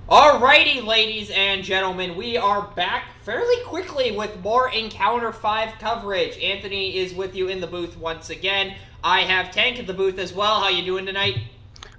Alrighty, ladies and gentlemen, we are back fairly quickly with more Encounter 5 coverage. Anthony is with you in the booth once again. I have Tank at the booth as well. How you doing tonight?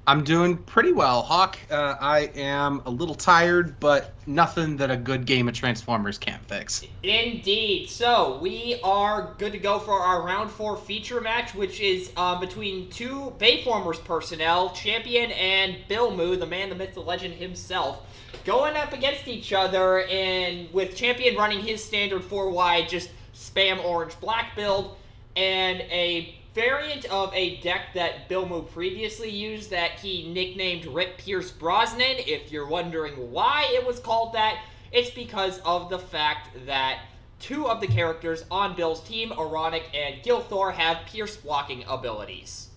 I'm doing pretty well, Hawk. I am a little tired, but nothing that a good game of Transformers can't fix. Indeed. So, we are good to go for our Round 4 feature match, which is between two Bayformers personnel, Champion and Billmoo, the man, the myth, the legend himself, going up against each other, and with Champion running his standard 4-wide, just spam orange-black build, and a variant of a deck that Billmoo previously used that he nicknamed Rip Pierce Brosnan. If you're wondering why it was called that, it's because of the fact that two of the characters on Bill's team, Ironic and Gilthor, have Pierce blocking abilities.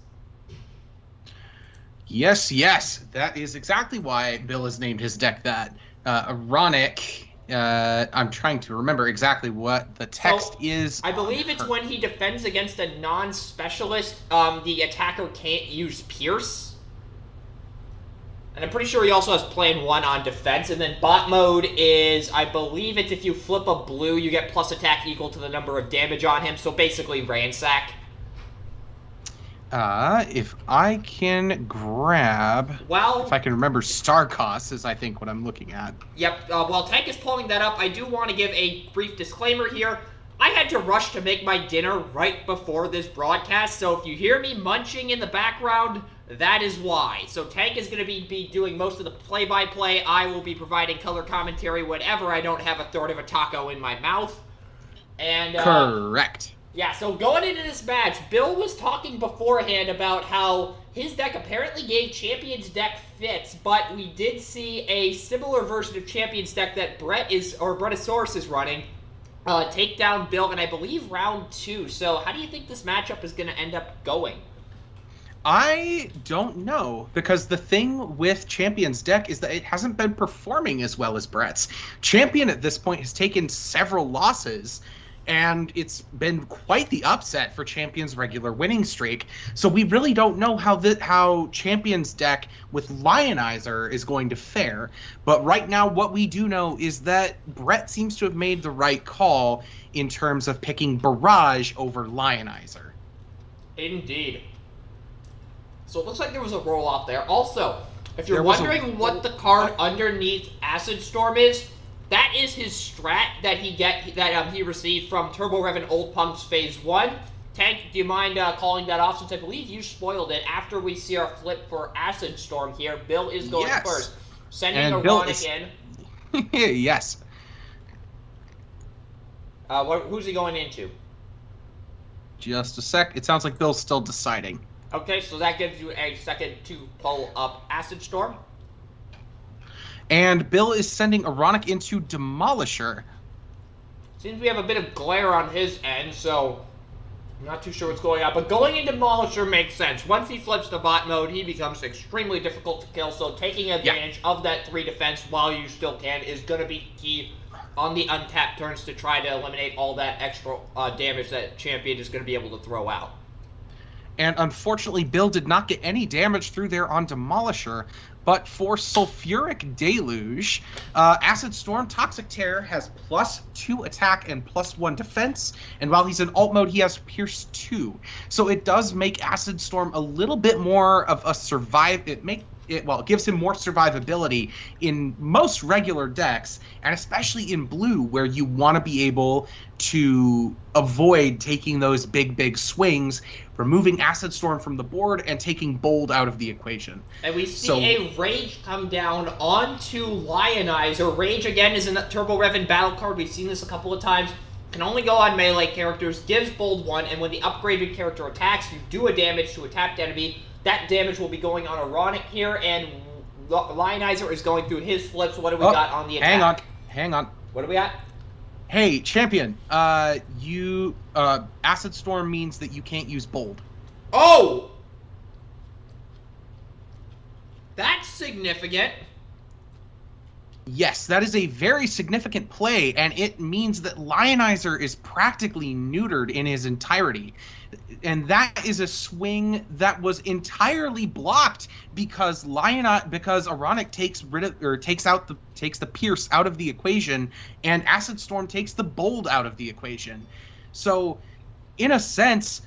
Yes, that is exactly why Bill has named his deck that. Ironic. I'm trying to remember exactly what the text is. I believe it's when he defends against a non-specialist, the attacker can't use Pierce. And I'm pretty sure he also has plan 1 on defense. And then bot mode is, I believe it's if you flip a blue, you get plus attack equal to the number of damage on him. So basically ransack. If I can grab... Well, if I can remember star costs is, I think, what I'm looking at. Yep, while Tank is pulling that up, I do want to give a brief disclaimer here. I had to rush to make my dinner right before this broadcast, so if you hear me munching in the background, that is why. So Tank is going to be doing most of the play-by-play. I will be providing color commentary whenever I don't have a third of a taco in my mouth. And Correct. Yeah, so going into this match, Bill was talking beforehand about how his deck apparently gave Champion's deck fits, but we did see a similar version of Champion's deck that Bretosaurus is running, take down Bill in, I believe, round 2. So how do you think this matchup is going to end up going? I don't know, because the thing with Champion's deck is that it hasn't been performing as well as Brett's. Champion at this point has taken several losses, and it's been quite the upset for Champion's regular winning streak. So we really don't know how Champion's deck with Lionizer is going to fare. But right now, what we do know is that Brett seems to have made the right call in terms of picking Barrage over Lionizer. Indeed. So it looks like there was a roll-off there. Also, if you're wondering what the card underneath Acid Storm is, that is his strat that he received from Turbo Rev and Old Punks Phase 1. Tank, do you mind calling that off, since I believe you spoiled it? After we see our flip for Acid Storm here, Bill is going first. Sending Ironic in. Yes. Who's he going into? Just a sec. It sounds like Bill's still deciding. Okay, so that gives you a second to pull up Acid Storm. And Bill is sending Ironic into Demolisher. Seems we have a bit of glare on his end, so I'm not too sure what's going on. But going into Demolisher makes sense. Once he flips to bot mode, he becomes extremely difficult to kill, so taking advantage of that 3 defense while you still can is going to be key on the untapped turns to try to eliminate all that extra damage that Champion is going to be able to throw out. And unfortunately, Bill did not get any damage through there on Demolisher. But for Sulfuric Deluge, Acid Storm, Toxic Terror has +2 attack and +1 defense. And while he's in alt mode, he has Pierce 2. So it does make Acid Storm a little bit more of a it gives him more survivability in most regular decks, and especially in blue, where you want to be able to avoid taking those big swings, removing Acid Storm from the board, and taking Bold out of the equation. And we see a Rage come down onto Lionizer. Rage, again, is a Turbo Revan battle card. We've seen this a couple of times. Can only go on melee characters, gives Bold 1, and when the upgraded character attacks, you do a damage to a tapped enemy. That damage will be going on Ironic here, and Lionizer is going through his flips. What do we got on the attack? Hang on. What do we got? Hey, Champion, Acid Storm means that you can't use Bold. Oh! That's significant. Yes, that is a very significant play, and it means that Lionizer is practically neutered in his entirety. And that is a swing that was entirely blocked because Ironic takes the Pierce out of the equation, and Acid Storm takes the Bold out of the equation. So, in a sense,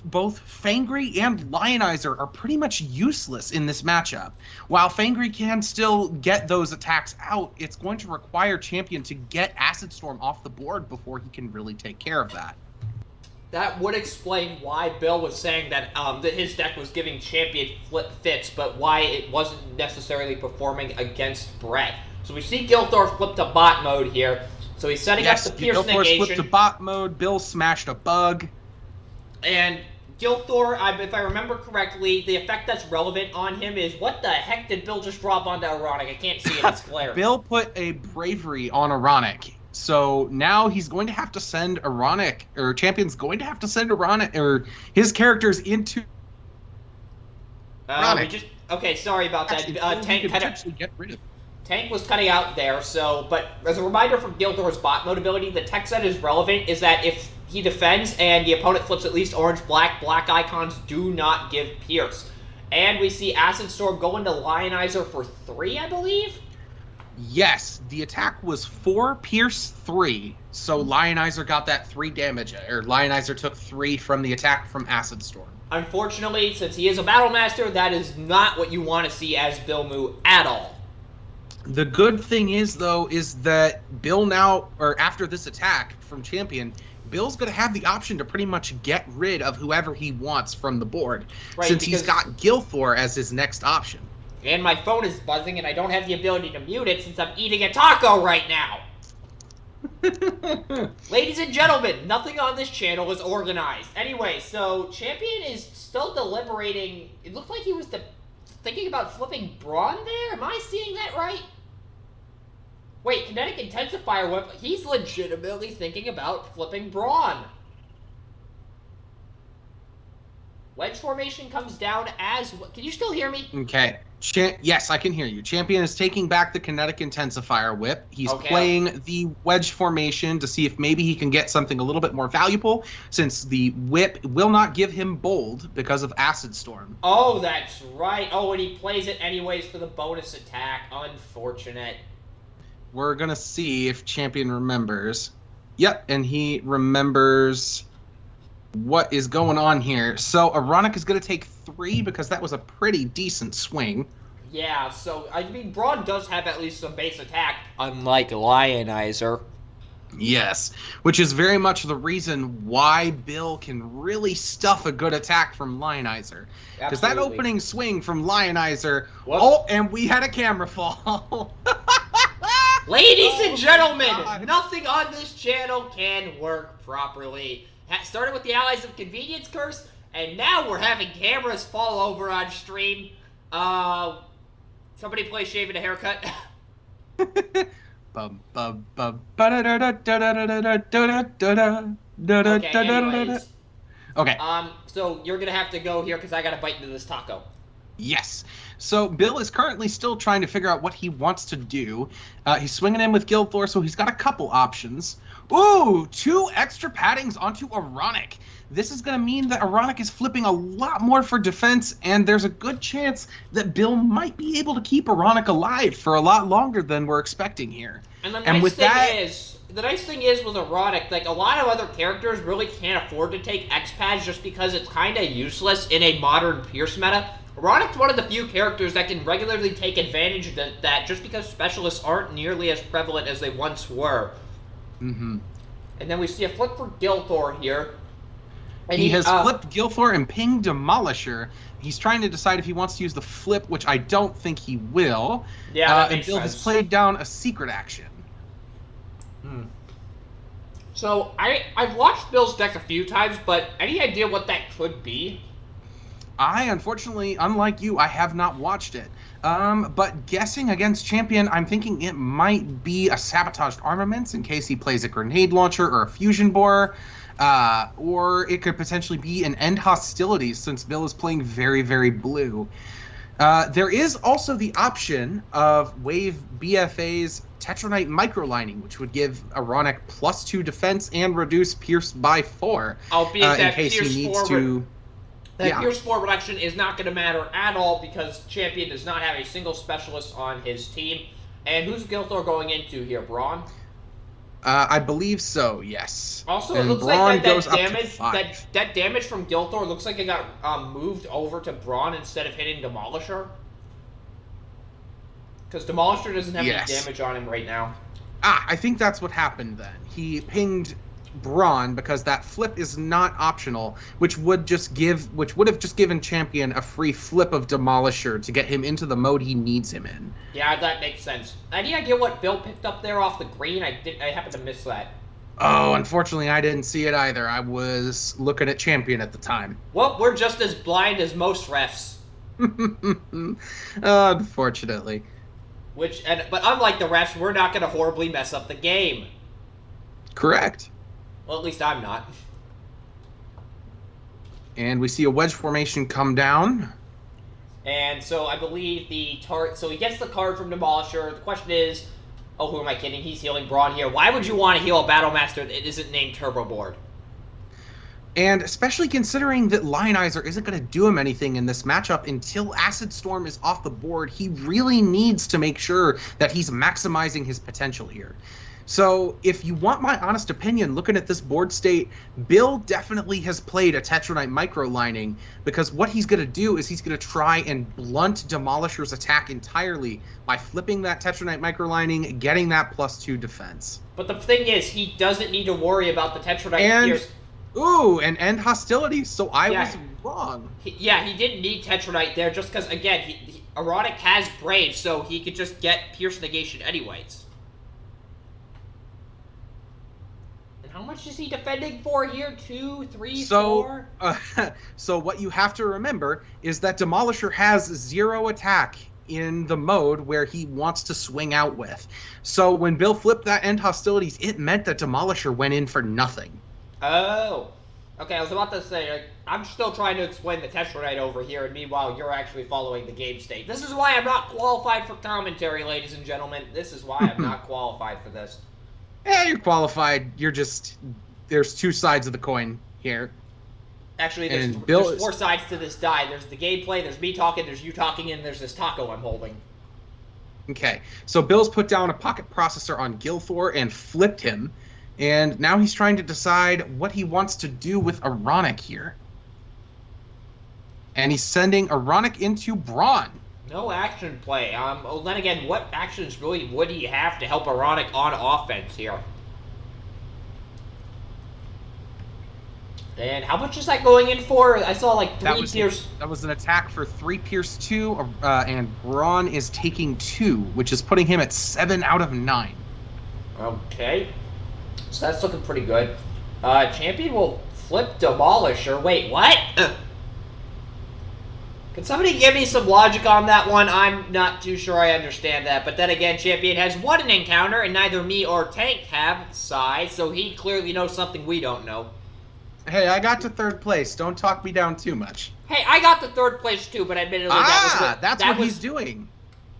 both Fangry and Lionizer are pretty much useless in this matchup. While Fangry can still get those attacks out, it's going to require Champion to get Acid Storm off the board before he can really take care of that. That would explain why Bill was saying that his deck was giving Champion flip fits, but why it wasn't necessarily performing against Brett. So we see Gilthor flip to bot mode here. So he's setting up the Pierce negation. Gilthor flipped to bot mode. Bill smashed a bug. And Gilthor, if I remember correctly, the effect that's relevant on him is, what the heck did Bill just drop onto Ironic? I can't see it, it's glaring. Bill put a Bravery on Ironic. So now he's going to have to send Ironic, or Champion's going to have to send Ironic, or his characters into Ironic. Okay, sorry about that. Tank was cutting out there, but as a reminder for Gilthor's bot mode ability, the tech set is relevant is that if he defends and the opponent flips at least orange-black, black icons do not give Pierce. And we see Acid Storm go into Lionizer for 3, I believe? Yes, the attack was 4, Pierce 3, so Lionizer got that 3 damage, or Lionizer took 3 from the attack from Acid Storm. Unfortunately, since he is a Battle Master, that is not what you want to see as Billmoo at all. The good thing is, though, is that Bill now, or after this attack from Champion, Bill's going to have the option to pretty much get rid of whoever he wants from the board, since he's got Gilthor as his next option. And my phone is buzzing, and I don't have the ability to mute it since I'm eating a taco right now. Ladies and gentlemen, nothing on this channel is organized. Anyway, so Champion is still deliberating. It looked like he was thinking about flipping Brawn there? Am I seeing that right? Wait, Kinetic Intensifier Whip. He's legitimately thinking about flipping Brawn. Wedge formation comes down as... Can you still hear me? Okay. Yes, I can hear you. Champion is taking back the Kinetic Intensifier Whip. He's playing the Wedge formation to see if maybe he can get something a little bit more valuable, since the Whip will not give him Bold because of Acid Storm. Oh, that's right. Oh, and he plays it anyways for the bonus attack. Unfortunate. We're going to see if Champion remembers. Yep, and he remembers what is going on here. So Ironic is going to take 3 because that was a pretty decent swing. Yeah, so, I mean, Brawn does have at least some base attack, unlike Lionizer. Yes, which is very much the reason why Bill can really stuff a good attack from Lionizer. Because that opening swing from Lionizer... Whoops. Oh, and we had a camera fall. Ladies and gentlemen, nothing on this channel can work properly. Started with the Allies of Convenience curse, and now we're having cameras fall over on stream. Somebody play Shaving a Haircut. Okay, so you're gonna have to go here because I gotta bite into this taco. Yes. So Bill is currently still trying to figure out what he wants to do. He's swinging in with Gilthor, so he's got a couple options. Ooh, 2 extra paddings onto Ironic. This is going to mean that Ironic is flipping a lot more for defense, and there's a good chance that Bill might be able to keep Ironic alive for a lot longer than we're expecting here. And the nice thing is with Ironic, like a lot of other characters really can't afford to take X-Pads just because it's kind of useless in a modern Pierce meta. Ironic's one of the few characters that can regularly take advantage of that just because specialists aren't nearly as prevalent as they once were. Mm-hmm. And then we see a flip for Gilthor here. And he has flipped Gilthor and pinged Demolisher. He's trying to decide if he wants to use the flip, which I don't think he will. Yeah, that makes and Bill sense. has played down a secret action. So, I've watched Bill's deck a few times, but any idea what that could be? I, unfortunately, unlike you, I have not watched it. But guessing against Champion, I'm thinking it might be a Sabotaged Armaments in case he plays a Grenade Launcher or a Fusion Borer. Or it could potentially be an End Hostilities since Bill is playing very, very blue. There is also the option of Wave BFA's Tetronite Microlining, which would give Ironic +2 defense and reduce Pierce by 4. Albeit that in case Pierce he needs 4 to. Pierce 4 reduction is not going to matter at all because Champion does not have a single specialist on his team. And who's Gilthor going into here, Braun? I believe so, yes. Also, and it looks Braun like that goes up to damage 5. that damage from Gilthor looks like it got moved over to Braun instead of hitting Demolisher. Because Demolisher doesn't have any damage on him right now. I think that's what happened then. He pinged Braun because that flip is not optional, which would have just given Champion a free flip of Demolisher to get him into the mode he needs him in. Yeah, that makes sense. Any idea what Bill picked up there off the green? I happened to miss that. Oh, unfortunately, I didn't see it either. I was looking at Champion at the time. Well, we're just as blind as most refs. Unfortunately. But unlike the refs, we're not going to horribly mess up the game. Correct. Well, at least I'm not. And we see a wedge formation come down. And so I believe so he gets the card from Demolisher. The question is, oh, who am I kidding? He's healing Braun here. Why would you want to heal a Battlemaster that isn't named Turbo Board? And especially considering that Lionizer isn't going to do him anything in this matchup until Acid Storm is off the board, he really needs to make sure that he's maximizing his potential here. So, if you want my honest opinion, looking at this board state, Bill definitely has played a Tetronite Microlining, because what he's going to do is he's going to try and blunt Demolisher's attack entirely by flipping that Tetronite Microlining, getting that +2 defense. But the thing is, he doesn't need to worry about the Tetronite Pierce. Ooh, and end hostilities, so I was wrong. He didn't need Tetronite there just because, again, Ironic has Brave, so he could just get Pierce Negation anyways. How much is he defending for here? 2, 3, 4? So what you have to remember is that Demolisher has 0 attack in the mode where he wants to swing out with. So when Bill flipped that end hostilities, it meant that Demolisher went in for nothing. Oh. Okay, I was about to say, I'm still trying to explain the Tetronite over here, and meanwhile, you're actually following the game state. This is why I'm not qualified for commentary, ladies and gentlemen. This is why I'm not qualified for this. Yeah, you're qualified. There's 2 sides of the coin here. Actually, there's 4 sides to this die. There's the gameplay, there's me talking, there's you talking, and there's this taco I'm holding. Okay, so Bill's put down a pocket processor on Gilthor and flipped him, and now he's trying to decide what he wants to do with Ironic here. And he's sending Ironic into Braun. No action play. Then again, what actions really would he have to help Ironic on offense here? And how much is that going in for? I saw like 3 Pierce. That was an attack for 3 Pierce 2, and Braun is taking 2, which is putting him at 7 out of 9. Okay. So that's looking pretty good. Champion will flip Demolisher. Wait, what? Can somebody give me some logic on that one? I'm not too sure I understand that. But then again, Champion has won an encounter, and neither me or Tank have size, so he clearly knows something we don't know. Hey, I got to 3rd place. Don't talk me down too much. Hey, I got to 3rd place too, but admittedly that's what he's doing.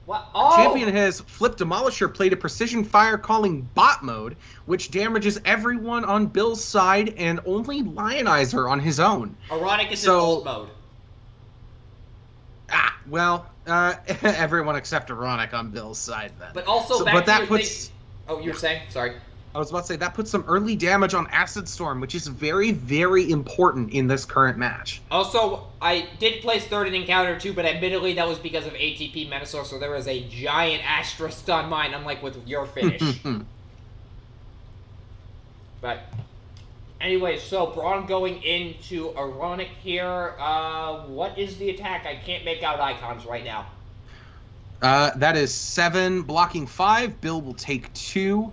What? Oh! Champion has flipped Demolisher, played a precision fire calling bot mode, which damages everyone on Bill's side and only Lionizer on his own. Ironic is in ult mode. Everyone except Ironic on Bill's side then. But also, Oh, you were saying? Sorry. I was about to say, that puts some early damage on Acid Storm, which is very, very important in this current match. Also, I did place 3rd in Encounter too, but admittedly that was because of ATP Menasor, so there was a giant asterisk on mine, unlike with your finish. But, anyway, so Braun going into Ironic here. What is the attack? I can't make out icons right now. That is 7, blocking 5. Bill will take 2.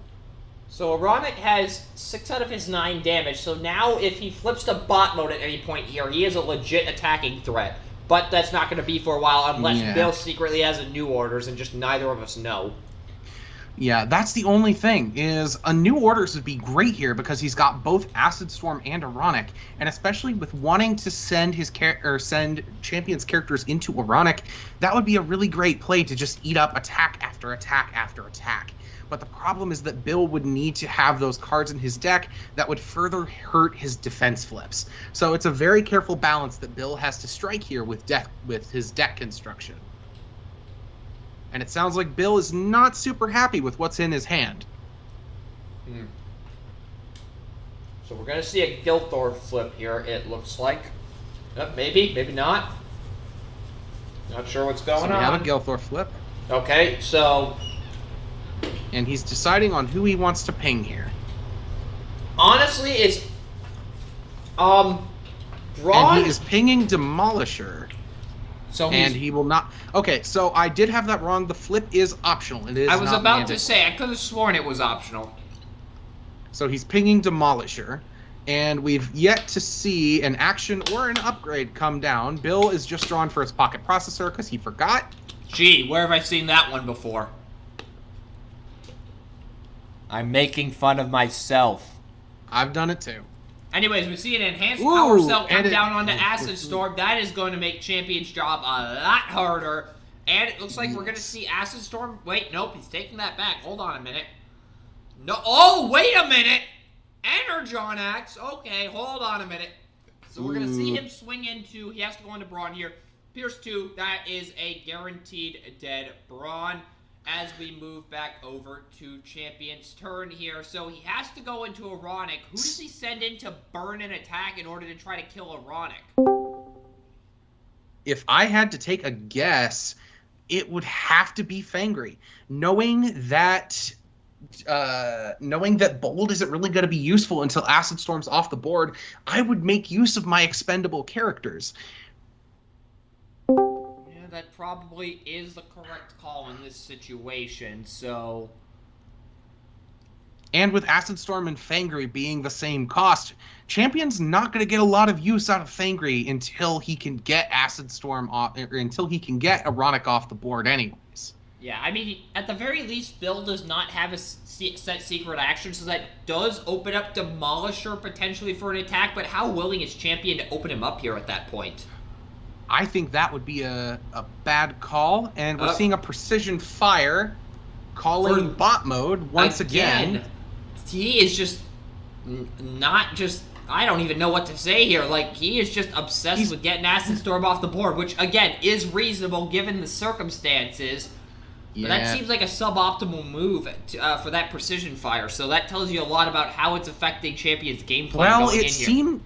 So Ironic has 6 out of his 9 damage, so now if he flips to bot mode at any point here, he is a legit attacking threat. But that's not going to be for a while unless Bill secretly has a new orders and just neither of us know. Yeah, that's the only thing, is a New Orders would be great here because he's got both Acid Storm and Ironic, and especially with wanting to send send Champion's characters into Ironic, that would be a really great play to just eat up attack after attack after attack. But the problem is that Bill would need to have those cards in his deck that would further hurt his defense flips. So it's a very careful balance that Bill has to strike here with his deck construction. And it sounds like Bill is not super happy with what's in his hand. So we're going to see a Gilthor flip here, it looks like. Maybe, maybe not. Not sure what's going on. We have a Gilthor flip. Okay, so... And he's deciding on who he wants to ping here. Honestly, it's... Braun... And he is pinging Demolisher. So and he will not... Okay, so I did have that wrong. The flip is optional. It is I was not about mandatory. to say, I could have sworn it was optional. So he's pinging Demolisher, and we've yet to see an action or an upgrade come down. Bill is just drawn for his pocket processor because he forgot. Gee, where have I seen that one before? I'm making fun of myself. I've done it too. Anyways, we see an enhanced power cell come and down onto Acid Storm. That is going to make Champion's job a lot harder. And it looks like we're going to see Acid Storm. Wait, nope, he's taking that back. Hold on a minute. No, oh, wait a minute. Energon Axe. Okay, hold on a minute. So we're going to see him swing into, he has to go into Braun here. Pierce 2, that is a guaranteed dead Braun. As we move back over to Champion's turn here. So he has to go into Ironic. Who does he send in to burn an attack in order to try to kill Ironic? If I had to take a guess, it would have to be Fangry. Knowing that Bold isn't really going to be useful until Acid Storm's off the board, I would make use of my expendable characters. That probably is the correct call in this situation, so... And with Acid Storm and Fangry being the same cost, Champion's not going to get a lot of use out of Fangry until he can get Acid Storm off, or until he can get Ironic off the board anyways. Yeah, I mean, at the very least, Bill does not have a set secret action, so that does open up Demolisher potentially for an attack, but how willing is Champion to open him up here at that point? I think that would be a bad call, and we're seeing a Precision Fire calling bot mode once again. He is just not just... I don't even know what to say here. Like, he is just obsessed with getting Acid Storm off the board, which, again, is reasonable given the circumstances. But that seems like a suboptimal move for that Precision Fire, so that tells you a lot about how it's affecting Champion's gameplay going in here.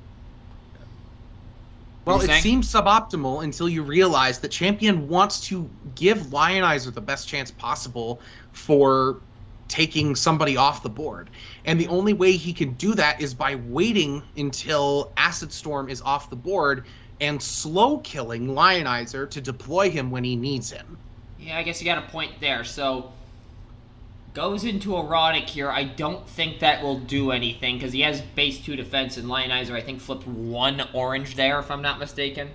Well, it seems suboptimal until you realize that Champion wants to give Lionizer the best chance possible for taking somebody off the board. And the only way he can do that is by waiting until Acid Storm is off the board and slow killing Lionizer to deploy him when he needs him. Yeah, I guess you got a point there. So, goes into Ironic here. I don't think that will do anything, because he has base 2 defense, and Lionizer, I think, flipped 1 orange there, if I'm not mistaken.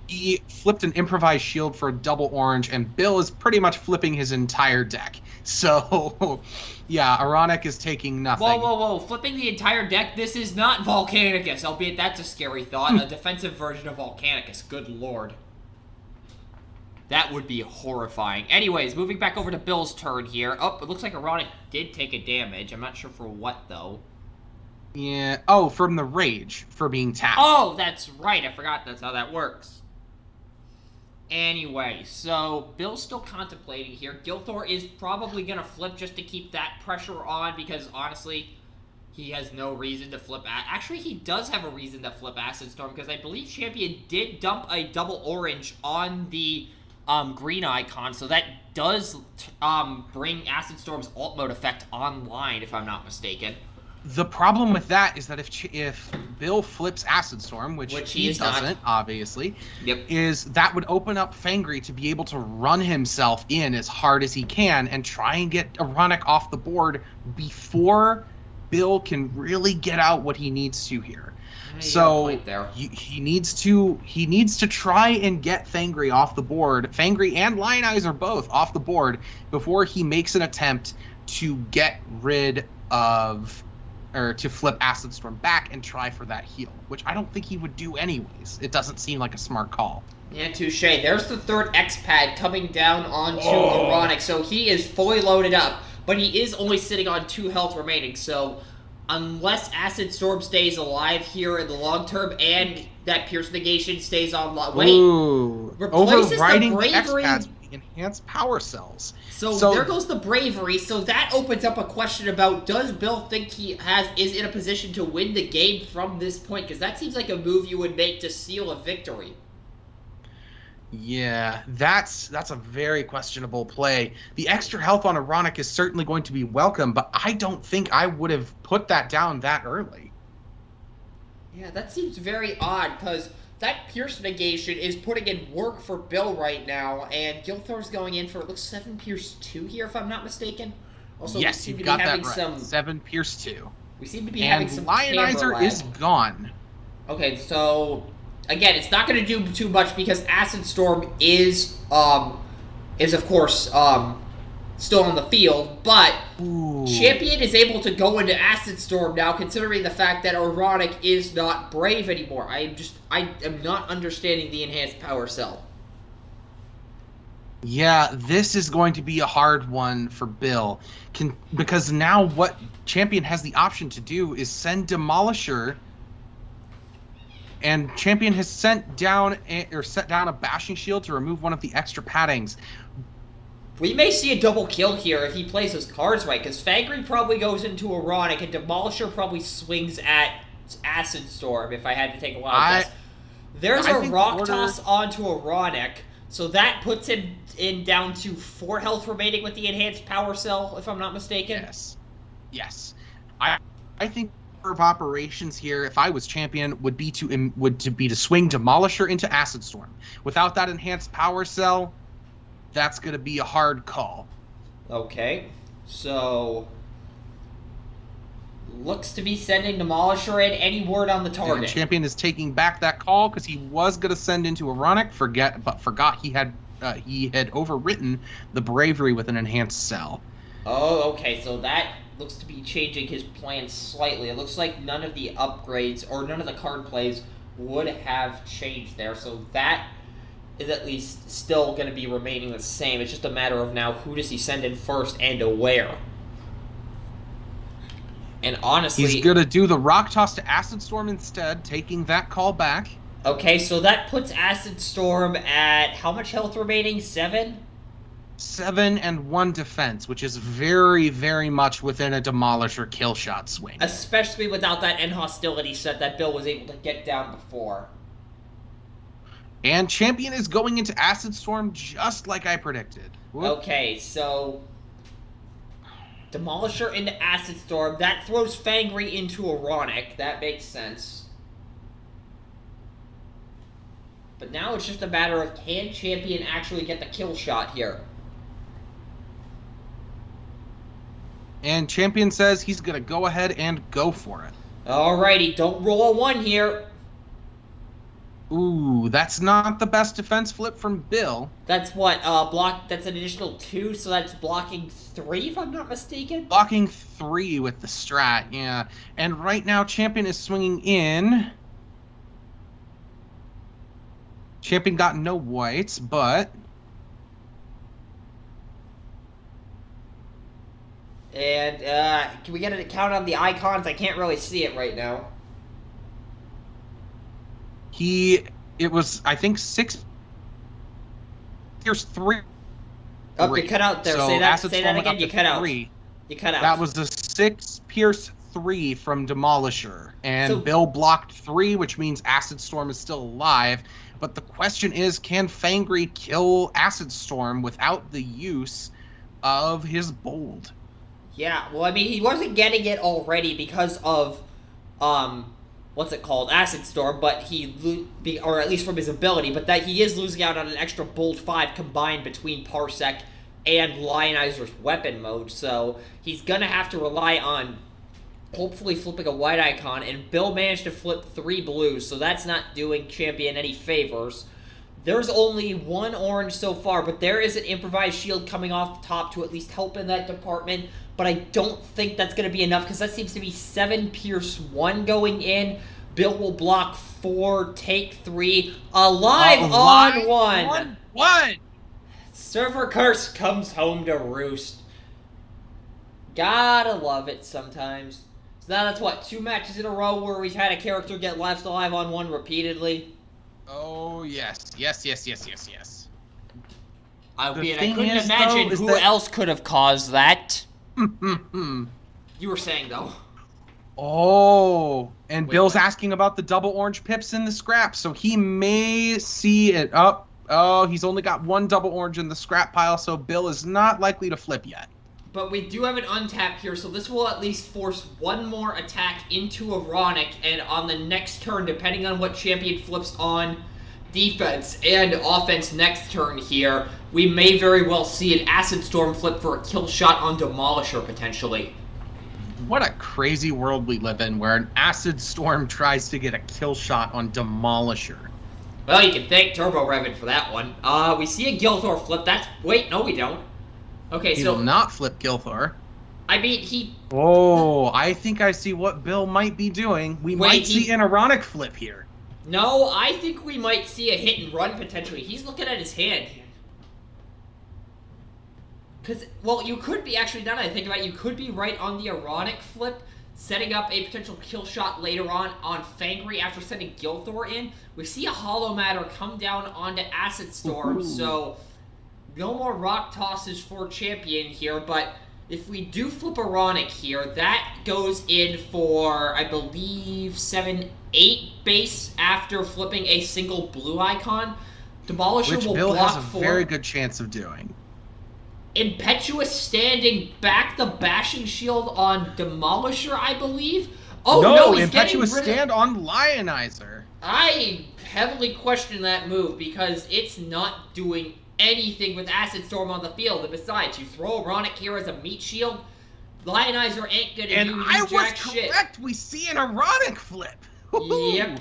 He flipped an improvised shield for a double orange, and Bill is pretty much flipping his entire deck. So, yeah, Ironic is taking nothing. Whoa, whoa, whoa. Flipping the entire deck? This is not Volcanicus, albeit that's a scary thought. A defensive version of Volcanicus. Good lord. That would be horrifying. Anyways, moving back over to Bill's turn here. Oh, it looks like Ironic did take a damage. I'm not sure for what, though. Yeah. Oh, from the Rage, for being tapped. Oh, that's right. I forgot that's how that works. Anyway, so Bill's still contemplating here. Gilthor is probably going to flip just to keep that pressure on, because, honestly, he has no reason to flip... Actually, he does have a reason to flip Acid Storm, because I believe Champion did dump a double orange on the... green icon, so that does bring Acid Storm's alt mode effect online, if I'm not mistaken. The problem with that is that if Bill flips Acid Storm, which he doesn't, obviously, is that would open up Fangry to be able to run himself in as hard as he can and try and get Ironic off the board before Bill can really get out what he needs to here. So he needs to try and get Fangry off the board. Fangry and Lionizer both off the board before he makes an attempt to get rid of, or to flip Acid Storm back and try for that heal, which I don't think he would do anyways. It doesn't seem like a smart call. Yeah, touche. There's the third X-Pad coming down onto Ironic, so he is fully loaded up, but he is only sitting on 2 health remaining, so unless Acid Storm stays alive here in the long term and that Pierce Negation stays on... replaces overriding the Bravery... X-Pads with enhanced power cells. So there goes the Bravery, so that opens up a question about, does Bill think he is in a position to win the game from this point? Because that seems like a move you would make to seal a victory. Yeah, that's a very questionable play. The extra health on Ironic is certainly going to be welcome, but I don't think I would have put that down that early. Yeah, that seems very odd, because that Pierce Negation is putting in work for Bill right now, and Gilthor's going in for, it looks 7 Pierce 2 here, if I'm not mistaken. Also, yes, you got that right. 7 Pierce 2. We seem to be having some Lionizer is gone. Okay, so... Again, it's not going to do too much because Acid Storm is of course, still on the field, but Champion is able to go into Acid Storm now, considering the fact that Ironic is not brave anymore. I am not understanding the enhanced power cell. Yeah, this is going to be a hard one for Bill, because now what Champion has the option to do is send Demolisher. And Champion has set down a bashing shield to remove one of the extra paddings. We may see a double kill here if he plays his cards right, because Fangry probably goes into Ironic, and Demolisher probably swings at Acid Storm, if I had to take a wild guess. There's a Rock Toss onto Ironic, so that puts him down to 4 health remaining with the enhanced power cell, if I'm not mistaken. Yes. I think of operations here, if I was Champion, would be to swing Demolisher into Acid Storm. Without that enhanced power cell, that's going to be a hard call. Okay, so looks to be sending Demolisher in. Any word on the target? And Champion is taking back that call because he was going to send into Ironic, but forgot he had overwritten the Bravery with an enhanced cell. Oh, okay, so that looks to be changing his plan slightly. It looks like none of the upgrades or none of the card plays would have changed there, so that is at least still going to be remaining the same. It's just a matter of now who does he send in first and to where. And honestly, he's going to do the Rock Toss to Acid Storm instead, taking that call back. Okay, so that puts Acid Storm at how much health remaining? 7? 7 and 1 defense, which is very, very much within a Demolisher kill shot swing. Especially without that end hostility set that Bill was able to get down before. And Champion is going into Acid Storm just like I predicted. Whoop. Okay, so Demolisher into Acid Storm. That throws Fangry into Ironic. That makes sense. But now it's just a matter of, can Champion actually get the kill shot here? And Champion says he's going to go ahead and go for it. Alrighty, don't roll a 1 here. Ooh, that's not the best defense flip from Bill. That's what, that's an additional 2, so that's blocking 3, if I'm not mistaken? Blocking 3 with the strat, yeah. And right now, Champion is swinging in. Champion got no whites, but... And, can we get a count on the icons? I can't really see it right now. It was, I think, 6... Here's 3. Oh, you cut out there. So say that again. You cut out. You cut out. That was the 6 Pierce 3 from Demolisher. And Bill blocked 3, which means Acid Storm is still alive. But the question is, can Fangry kill Acid Storm without the use of his Bold? Yeah, well, I mean, he wasn't getting it already because of, what's it called, Acid Storm, but or at least from his ability, but that he is losing out on an extra Bold 5 combined between Parsec and Lionizer's weapon mode, so he's gonna have to rely on hopefully flipping a white icon, and Bill managed to flip 3 blues, so that's not doing Champion any favors. There's only one orange so far, but there is an improvised shield coming off the top to at least help in that department. But I don't think that's going to be enough because that seems to be 7 Pierce 1 going in. Bill will block 4, take 3. Alive on 1. One. Server curse comes home to roost. Gotta love it sometimes. So now that's what, 2 matches in a row where we've had a character get left alive on 1 repeatedly. Oh, yes. Yes. Albeit I couldn't imagine who else could have caused that. You were saying, though. Oh, and Wait, Bill's what? asking about the double orange pips in the scrap, so he may see it up. Oh, he's only got 1 double orange in the scrap pile, so Bill is not likely to flip yet. But we do have an untap here, so this will at least force 1 more attack into Ironic, and on the next turn, depending on what champion flips on defense and offense next turn here, we may very well see an Acid Storm flip for a kill shot on Demolisher, potentially. What a crazy world we live in, where an Acid Storm tries to get a kill shot on Demolisher. Well, you can thank Turbo Revan for that one. We see a Gilthor flip. Wait, no we don't. Okay, He so... will not flip Gilthor. I mean, he... Oh, I think I see what Bill might be doing. We might see an Ironic flip here. No, I think we might see a hit and run, potentially. He's looking at his hand. Because, well, you could be, actually, now that I think about it, you could be right on the Ironic flip, setting up a potential kill shot later on Fangry after sending Gilthor in. We see a Hollow Matter come down onto Acid Storm, so no more rock tosses for champion here, but if we do flip Ironic here, that goes in for, I believe, 7-8 base after flipping a single blue icon. Demolisher Which will Bill block has a 4. very good chance of doing. Impetuous standing back the bashing shield on Demolisher, I believe. Oh no, he's Impetuous getting rid stand on Lionizer. I heavily question that move because it's not doing anything with Acid Storm on the field. And besides, you throw Ironic here as a meat shield, Lionizer ain't gonna And do I was jack shit. correct. We see an Ironic flip. Yep.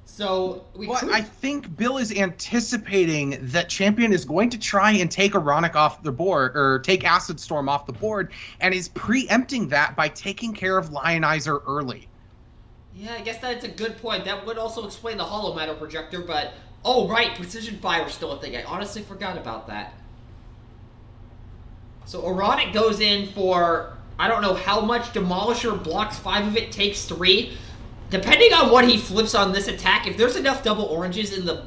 So I think Bill is anticipating that champion is going to try and take Ironic off the board, or take Acid Storm off the board, and is preempting that by taking care of Lionizer early. Yeah, I guess that's a good point. That would also explain the Hollow Matter projector, but oh right, Precision Fire is still a thing. I honestly forgot about that. So Ironic goes in for, I don't know how much. Demolisher blocks 5 of it, takes 3. Depending on what he flips on this attack, if there's enough double oranges in the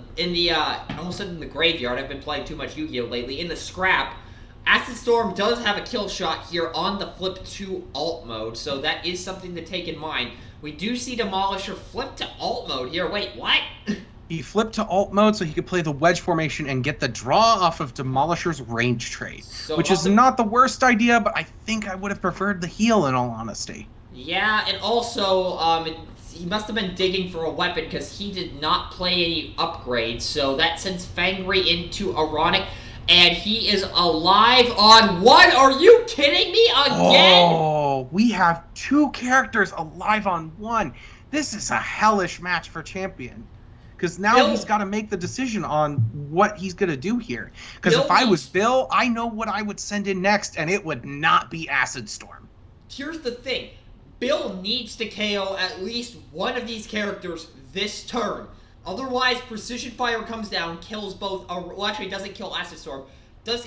I almost said in the graveyard, I've been playing too much Yu-Gi-Oh! Lately, in the scrap, Acid Storm does have a kill shot here on the flip to alt mode, so that is something to take in mind. We do see Demolisher flip to alt mode here. Wait, what? He flipped to alt mode so he could play the wedge formation and get the draw off of Demolisher's range trade, which is not the worst idea, but I think I would have preferred the heal in all honesty. Yeah, and also, he must have been digging for a weapon because he did not play any upgrades, so that sends Fangry into Ironic, and he is alive on 1. Are you kidding me again? Oh, we have 2 characters alive on 1. This is a hellish match for champion. Because now he's got to make the decision on what he's going to do here. Because if I was Bill, I know what I would send in next, and it would not be Acid Storm. Here's the thing. Bill needs to KO at least one of these characters this turn. Otherwise, Precision Fire comes down, kills both. Well, actually, doesn't kill Acid Storm.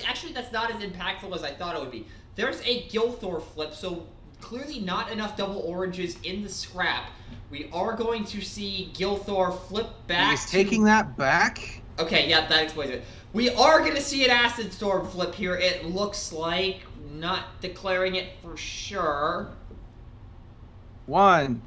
Actually, that's not as impactful as I thought it would be. There's a Gilthor flip, so clearly not enough double oranges in the scrap. We are going to see Gilthor flip back. He's taking that back? Okay, yeah, that explains it. We are going to see an Acid Storm flip here, it looks like. Not declaring it for sure. 1.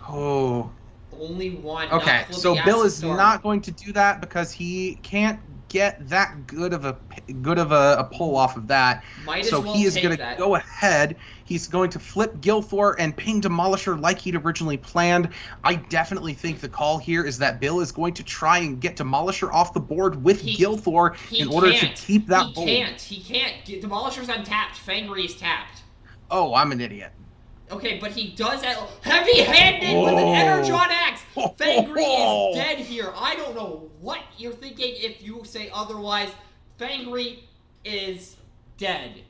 Oh. Only 1. Okay, so Bill is not going to do that because he can't get that good of a pull off of that. So he is going to go ahead. He's going to flip Gilthor and ping Demolisher like he'd originally planned. I definitely think the call here is that Bill is going to try and get Demolisher off the board with Gilthor in order to keep that bold. He can't. Demolisher's untapped. Fangry is tapped. Oh, I'm an idiot. Okay, but he does that heavy-handed with an Energon Axe. Fangry is dead here. I don't know what you're thinking if you say otherwise. Fangry is dead.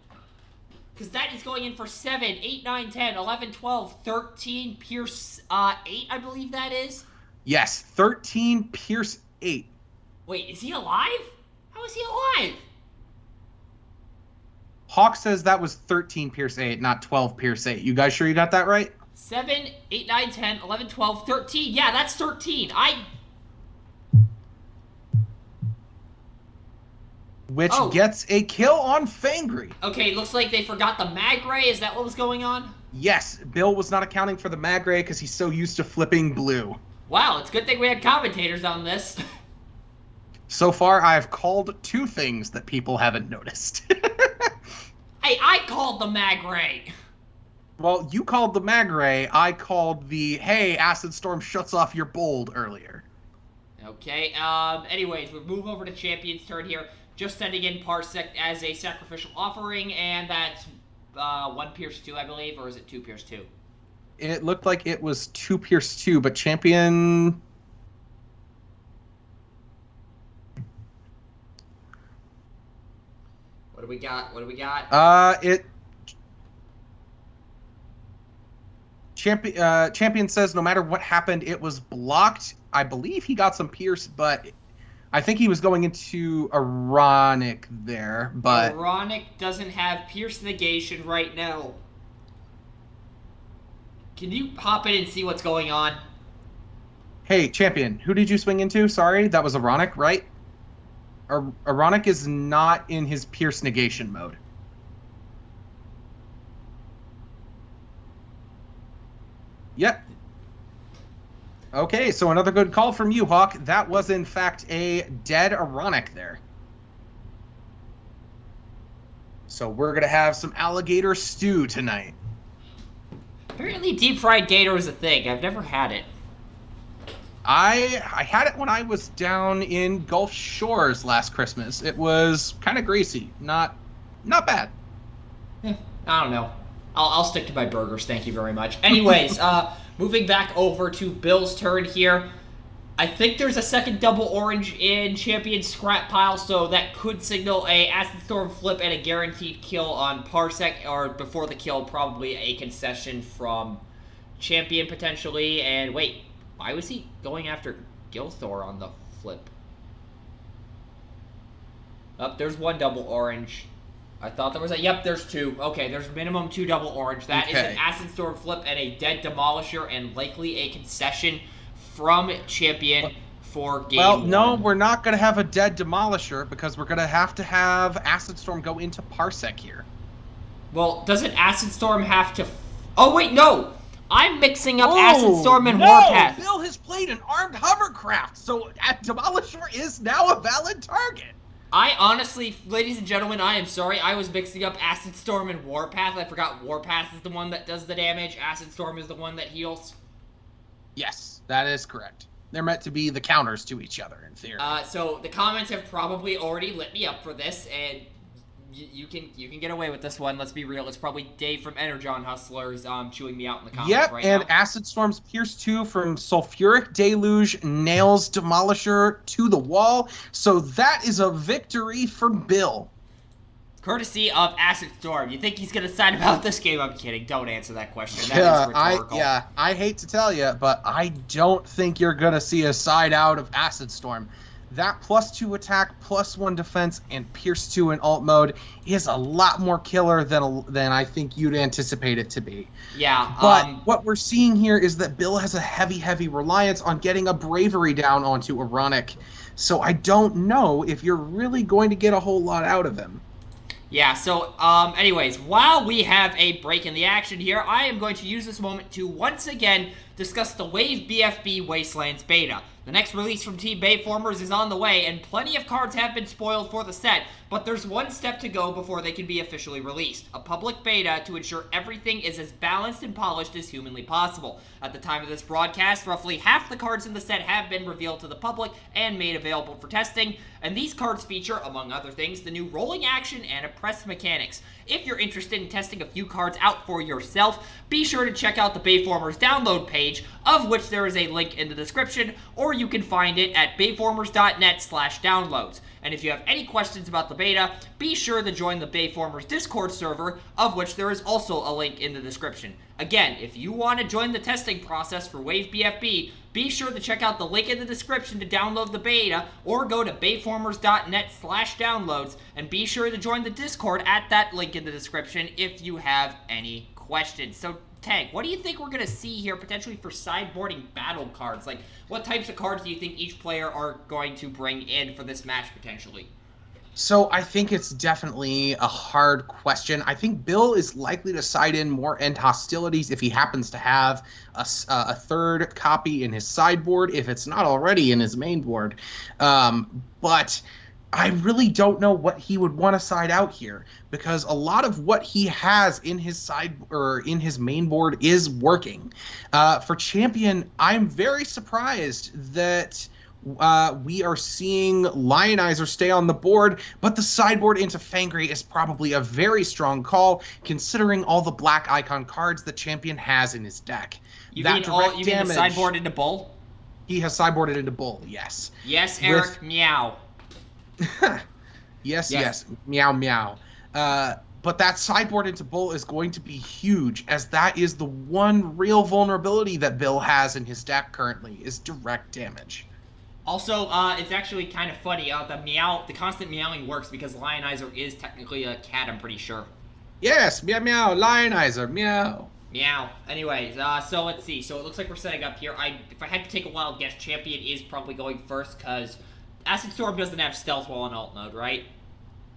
Because that is going in for 7, 8, 9, 10, 11, 12, 13, Pierce 8, I believe that is. Yes, 13, Pierce 8. Wait, is he alive? How is he alive? Hawk says that was 13 Pierce 8, not 12 Pierce 8. You guys sure you got that right? 7, 8, 9, 10, 11, 12, 13. Yeah, that's 13. Which gets a kill on Fangry. Okay, looks like they forgot the mag ray. Is that what was going on? Yes, Bill was not accounting for the mag ray because he's so used to flipping blue. Wow, it's a good thing we had commentators on this. So far, I've called 2 things that people haven't noticed. Hey, I called the mag ray. Well, you called the mag ray. I called the, hey, Acid Storm shuts off your bold earlier. Okay, anyways, we'll move over to Champion's turn here. Just sending in Parsec as a sacrificial offering, and that's 1 Pierce 2, I believe, or is it 2 Pierce 2? It looked like it was 2 Pierce 2, but Champion... What do we got? What do we got? Champion says no matter what happened, it was blocked. I believe he got some Pierce, but I think he was going into Ironic there, but... Ironic doesn't have Pierce negation right now. Can you hop in and see what's going on? Hey, Champion, who did you swing into? Sorry, that was Ironic, right? Ironic is not in his Pierce negation mode. Yep. Okay, so another good call from you, Hawk. That was, in fact, a dead Ironic there. So we're going to have some alligator stew tonight. Apparently deep-fried gator is a thing. I've never had it. I had it when I was down in Gulf Shores last Christmas. It was kind of greasy. Not bad. I don't know. I'll stick to my burgers, thank you very much. Anyways, moving back over to Bill's turn here. I think there's a second double orange in Champion's scrap pile, so that could signal a Acid Storm flip and a guaranteed kill on Parsec, or before the kill, probably a concession from Champion potentially. And wait, why was he going after Gilthor on the flip? Oh, there's 1 double orange. I thought there was a... Yep, there's 2. Okay, there's minimum 2 double orange. That is an Acid Storm flip and a dead Demolisher, and likely a concession from Champion for game 1. No, we're not going to have a dead Demolisher, because we're going to have Acid Storm go into Parsec here. Well, doesn't Acid Storm have to... Oh, wait, no! I'm mixing up Acid Storm and Warpath. Bill has played an armed hovercraft, so Demolisher is now a valid target. I honestly, ladies and gentlemen, I am sorry. I was mixing up Acid Storm and Warpath. I forgot Warpath is the one that does the damage. Acid Storm is the one that heals. Yes, that is correct. They're meant to be the counters to each other, in theory. So the comments have probably already lit me up for this, and you can get away with this one. Let's be real. It's probably Dave from Energon Hustlers chewing me out in the comments right now. Yep, and Acid Storm's Pierce 2 from Sulfuric Deluge nails Demolisher to the wall. So that is a victory for Bill. Courtesy of Acid Storm. You think he's going to side about this game? I'm kidding. Don't answer that question. That is rhetorical. I hate to tell you, but I don't think you're going to see a side out of Acid Storm. That +2 attack, +1 defense, and Pierce 2 in alt mode is a lot more killer than I think you'd anticipate it to be. Yeah. But what we're seeing here is that Bill has a heavy reliance on getting a bravery down onto Ironic. So I don't know if you're really going to get a whole lot out of him. Yeah, so, anyways, while we have a break in the action here, I am going to use this moment to once again discuss the Wave BFB Wastelands beta. The next release from Team Bayformers is on the way, and plenty of cards have been spoiled for the set, but there's one step to go before they can be officially released. A public beta to ensure everything is as balanced and polished as humanly possible. At the time of this broadcast, roughly half the cards in the set have been revealed to the public and made available for testing, and these cards feature, among other things, the new rolling action and press mechanics. If you're interested in testing a few cards out for yourself, be sure to check out the Bayformers download page, of which there is a link in the description, or you can find it at bayformers.net/downloads. And if you have any questions about the beta, be sure to join the Bayformers Discord server, of which there is also a link in the description. Again, if you want to join the testing process for Wave BFB, be sure to check out the link in the description to download the beta, or go to bayformers.net/downloads, and be sure to join the Discord at that link in the description if you have any questions. So, Tank, what do you think we're going to see here potentially for sideboarding battle cards? Like, what types of cards do you think each player are going to bring in for this match potentially? So I think it's definitely a hard question. I think Bill is likely to side in more End Hostilities if he happens to have a third copy in his sideboard, if it's not already in his main board. But I really don't know what he would want to side out here, because a lot of what he has in his side or in his main board is working. For Champion, I'm very surprised that we are seeing Lionizer stay on the board, but the sideboard into Fangry is probably a very strong call, considering all the black icon cards that Champion has in his deck. You mean the sideboard into Bull? He has sideboarded into Bull, yes. Yes, Eric, meow. yes, meow, meow. But that sideboard into Bull is going to be huge, as that is the one real vulnerability that Bill has in his deck currently, is direct damage. Also, it's actually kind of funny. The constant meowing works because Lionizer is technically a cat, I'm pretty sure. Yes, meow, meow, Lionizer, meow. Meow. Anyways, so let's see. So it looks like we're setting up here. If I had to take a wild guess, Champion is probably going first, because Acid Storm doesn't have Stealth while in alt mode, right?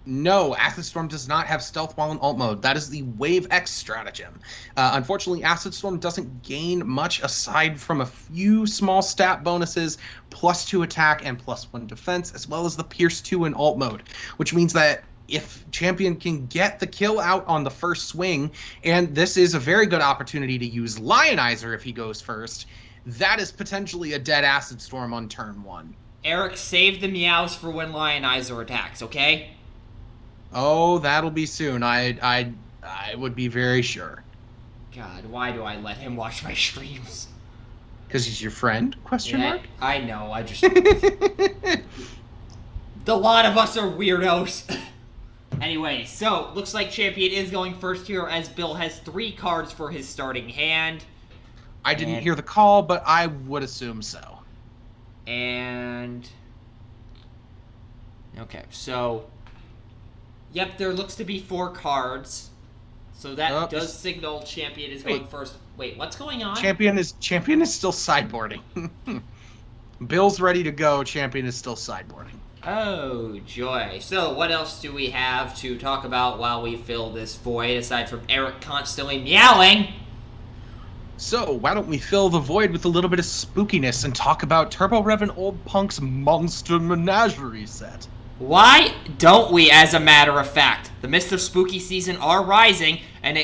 No, Acid Storm does not have Stealth while in alt mode. That is the Wave X stratagem. Unfortunately, Acid Storm doesn't gain much aside from a few small stat bonuses, +2 attack and +1 defense, as well as the Pierce 2 in alt mode, which means that if Champion can get the kill out on the first swing, and this is a very good opportunity to use Lionizer if he goes first, that is potentially a dead Acid Storm on turn 1. Eric, save the meows for when Lionizer attacks, okay? Oh, that'll be soon. I would be very sure. God, why do I let him watch my streams? Because he's your friend? Question mark? I know. I just. The lot of us are weirdos. Anyway, so looks like Champion is going first here, as Bill has 3 cards for his starting hand. I didn't hear the call, but I would assume so. And okay, so yep, there looks to be 4 cards. So that does signal Champion is going first. Wait, what's going on? Champion is still sideboarding. Bill's ready to go. Champion is still sideboarding. Oh, joy. So what else do we have to talk about while we fill this void, aside from Eric constantly meowing? So why don't we fill the void with a little bit of spookiness and talk about Turbo Rev and Old Punk's Monster Menagerie set? Why don't we, as a matter of fact? The mists of spooky season are rising, and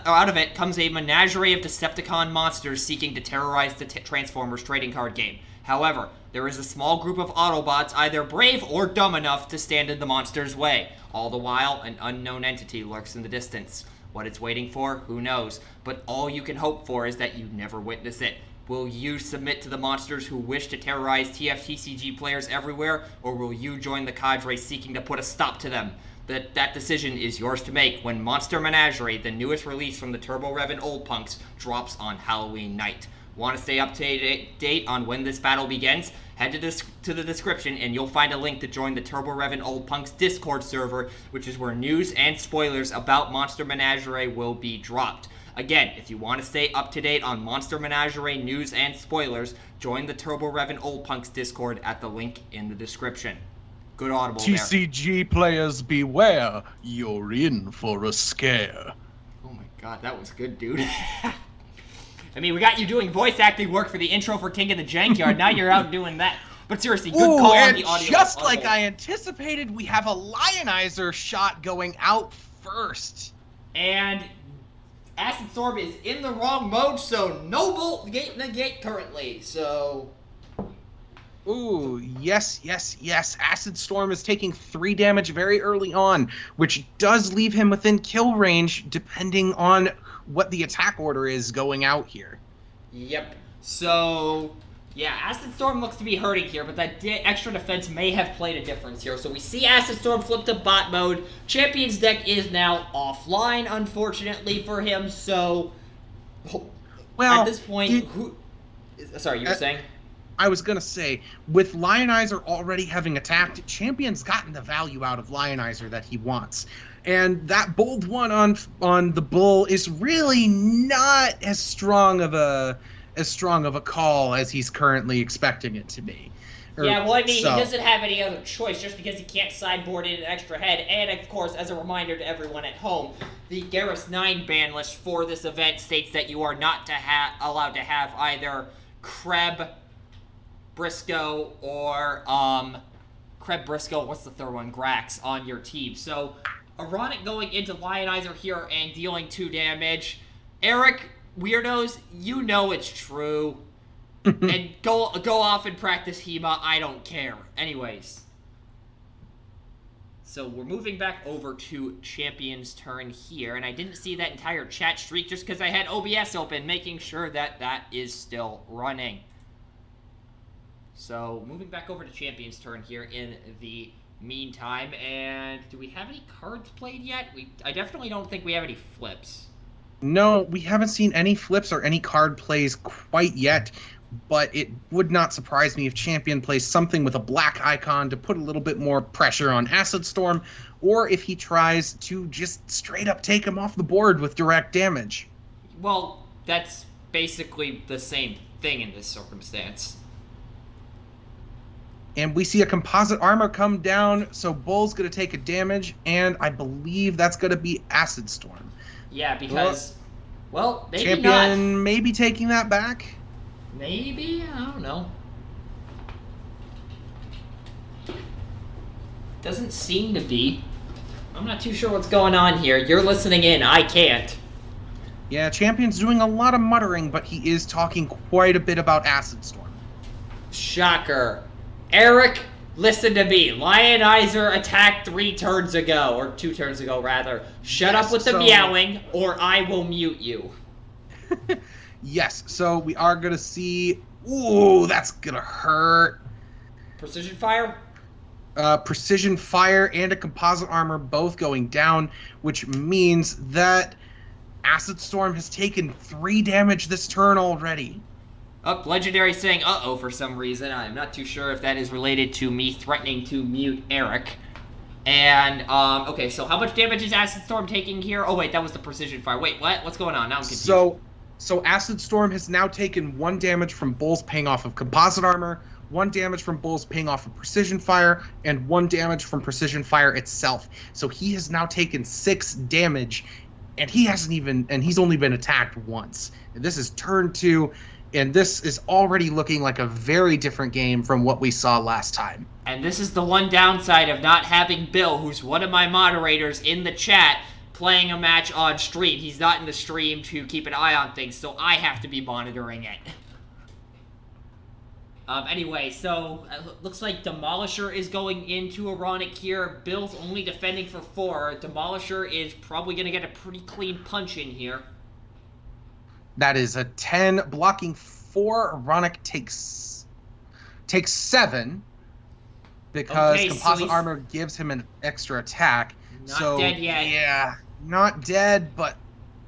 out of it comes a menagerie of Decepticon monsters seeking to terrorize the Transformers trading card game. However, there is a small group of Autobots either brave or dumb enough to stand in the monsters' way. All the while, an unknown entity lurks in the distance. What it's waiting for, who knows? But all you can hope for is that you never witness it. Will you submit to the monsters who wish to terrorize TFTCG players everywhere, or will you join the cadre seeking to put a stop to them? That decision is yours to make when Monster Menagerie, the newest release from the Turbo Rev and Old Punks, drops on Halloween night. Want to stay up to date on when this battle begins? Head to the description and you'll find a link to join the Turbo Rev and Old Punks Discord server, which is where news and spoilers about Monster Menagerie will be dropped. Again, if you want to stay up to date on Monster Menagerie news and spoilers, join the Turbo Rev and Old Punks Discord at the link in the description. Good audible there. TCG players beware, you're in for a scare. Oh my god, that was good, dude. I mean, we got you doing voice acting work for the intro for King of the Jankyard. Now you're out doing that. But seriously, good call on the audio. Just like I anticipated, we have a Lionizer shot going out first. And Acid Storm is in the wrong mode, so no bolt negate currently. So... Ooh, yes. Acid Storm is taking 3 damage very early on, which does leave him within kill range, depending on what the attack order is going out here. Yep. So, yeah, Acid Storm looks to be hurting here, but that extra defense may have played a difference here. So we see Acid Storm flip to bot mode. Champion's deck is now offline, unfortunately for him, so... Well, at this point, Sorry, you were saying? I was going to say, with Lionizer already having attacked, Champion's gotten the value out of Lionizer that he wants. And that bold one on the Bull is really not as strong of a call as he's currently expecting it to be. Yeah, well, I mean, he doesn't have any other choice just because he can't sideboard in an extra head. And, of course, as a reminder to everyone at home, the Garrus 9 ban list for this event states that you are not allowed to have either Kreb, Briscoe, or Kreb, Briscoe, what's the third one? Grax on your team. So, Ironic going into Lionizer here and dealing 2 damage. Eric, weirdos, you know it's true. And go off and practice HEMA, I don't care. Anyways. So we're moving back over to Champion's turn here, and I didn't see that entire chat streak just because I had OBS open, making sure that that is still running. So, moving back over to Champion's turn here in the meantime, and do we have any cards played yet? I definitely don't think we have any flips. No, we haven't seen any flips or any card plays quite yet, but it would not surprise me if Champion plays something with a black icon to put a little bit more pressure on Acid Storm, or if he tries to just straight up take him off the board with direct damage. Well, that's basically the same thing in this circumstance. And we see a composite armor come down, so Bull's going to take a damage, and I believe that's going to be Acid Storm. Yeah, because, well, maybe Champion not. maybe taking that back? Maybe? I don't know. Doesn't seem to be. I'm not too sure what's going on here. You're listening in. I can't. Yeah, Champion's doing a lot of muttering, but he is talking quite a bit about Acid Storm. Shocker. Eric, listen to me. Lionizer attacked 3 turns ago, or 2 turns ago, rather. Shut up with the meowing, or I will mute you. Yes, so we are going to see... Ooh, that's going to hurt. Precision fire? Precision fire and a composite armor both going down, which means that Acid Storm has taken 3 damage this turn already. Legendary saying uh-oh for some reason. I'm not too sure if that is related to me threatening to mute Eric. And, okay, so how much damage is Acid Storm taking here? Oh, wait, that was the precision fire. Wait, what? What's going on? Now I'm confused. So Acid Storm has now taken 1 damage from Bull's paying off of composite armor, 1 damage from Bull's paying off of precision fire, and 1 damage from precision fire itself. So he has now taken 6 damage, and he's only been attacked once. And this is turn 2. And this is already looking like a very different game from what we saw last time. And this is the one downside of not having Bill, who's one of my moderators in the chat, playing a match on stream. He's not in the stream to keep an eye on things, so I have to be monitoring it. Anyway, so looks like Demolisher is going into Ironic here. Bill's only defending for 4. Demolisher is probably going to get a pretty clean punch in here. That is a 10, blocking 4. Ironic takes 7 because composite armor gives him an extra attack. Not dead yet. Yeah, not dead, but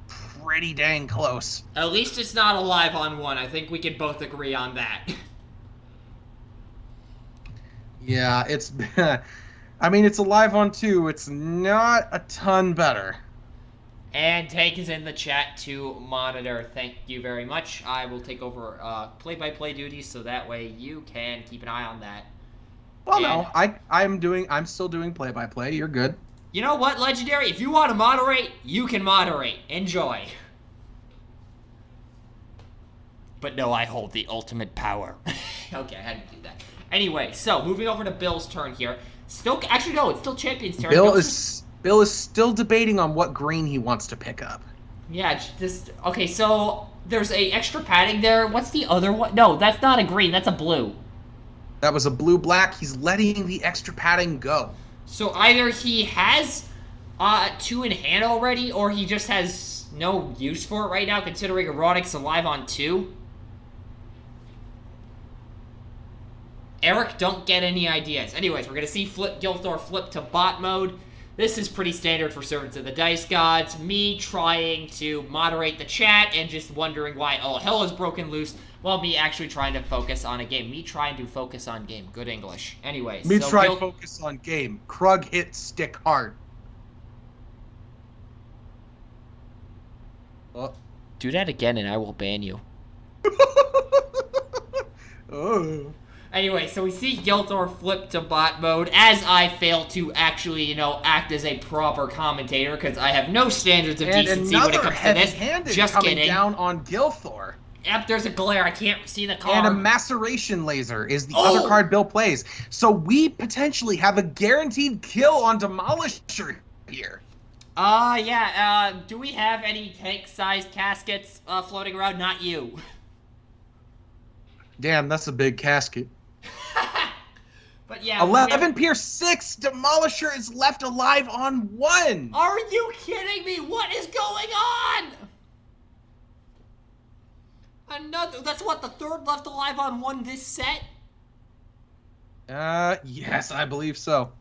pretty dang close. At least it's not alive on 1. I think we can both agree on that. Yeah, it's... I mean, it's alive on 2. It's not a ton better. And Tank is in the chat to monitor. Thank you very much. I will take over play-by-play duties, so that way you can keep an eye on that. Well, no, I'm still doing play-by-play. You're good. You know what, Legendary? If you want to moderate, you can moderate. Enjoy. But no, I hold the ultimate power. Okay, I had to do that. Anyway, so moving over to Bill's turn here. Still, actually no, it's still Champion's turn. Bill is still debating on what green he wants to pick up. Yeah, just okay. So there's a extra padding there. What's the other one? No, that's not a green. That's a blue. That was a blue-black. He's letting the extra padding go. So either he has 2 in hand already, or he just has no use for it right now, considering Erotic's alive on 2. Eric, don't get any ideas. Anyways, we're going to see Gilthor flip to bot mode. This is pretty standard for Servants of the Dice Gods. Me trying to moderate the chat and just wondering why all hell is broken loose, while me actually trying to focus on a game. Me trying to focus on game. Good English. Anyways. Me try to focus on game. Krug hit stick hard. Oh. Do that again and I will ban you. Oh. Anyway, so we see Gilthor flip to bot mode as I fail to actually, act as a proper commentator because I have no standards of decency when it comes to this. Just kidding. Down on Gilthor. Yep, there's a glare. I can't see the card. And a maceration laser is the other card Bill plays. So we potentially have a guaranteed kill on Demolisher here. Yeah. Do we have any tank-sized caskets floating around? Not you. Damn, that's a big casket. But yeah. 11 Pierce 6. Demolisher is left alive on 1. Are you kidding me? What is going on? Another. That's what, the 3rd left alive on 1 this set? Yes, I believe so.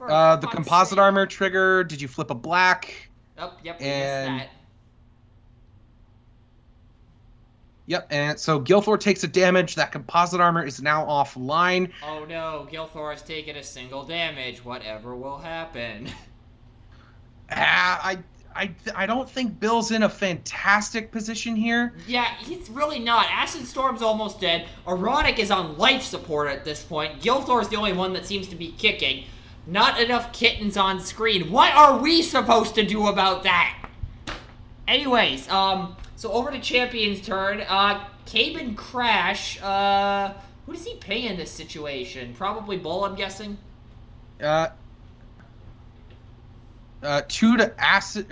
The composite armor trigger. Did you flip a black? Oh, yep, we missed that. Yep, and so Gilthor takes a damage. That composite armor is now offline. Oh no, Gilthor has taken a single damage. Whatever will happen. I don't think Bill's in a fantastic position here. Yeah, he's really not. Acid Storm's almost dead. Erotic is on life support at this point. Gilthor's the only one that seems to be kicking. Not enough kittens on screen. What are we supposed to do about that? Anyways, so over to Champion's turn. Cabe Crash, who does he pay in this situation? Probably Bull, I'm guessing? 2 to acid,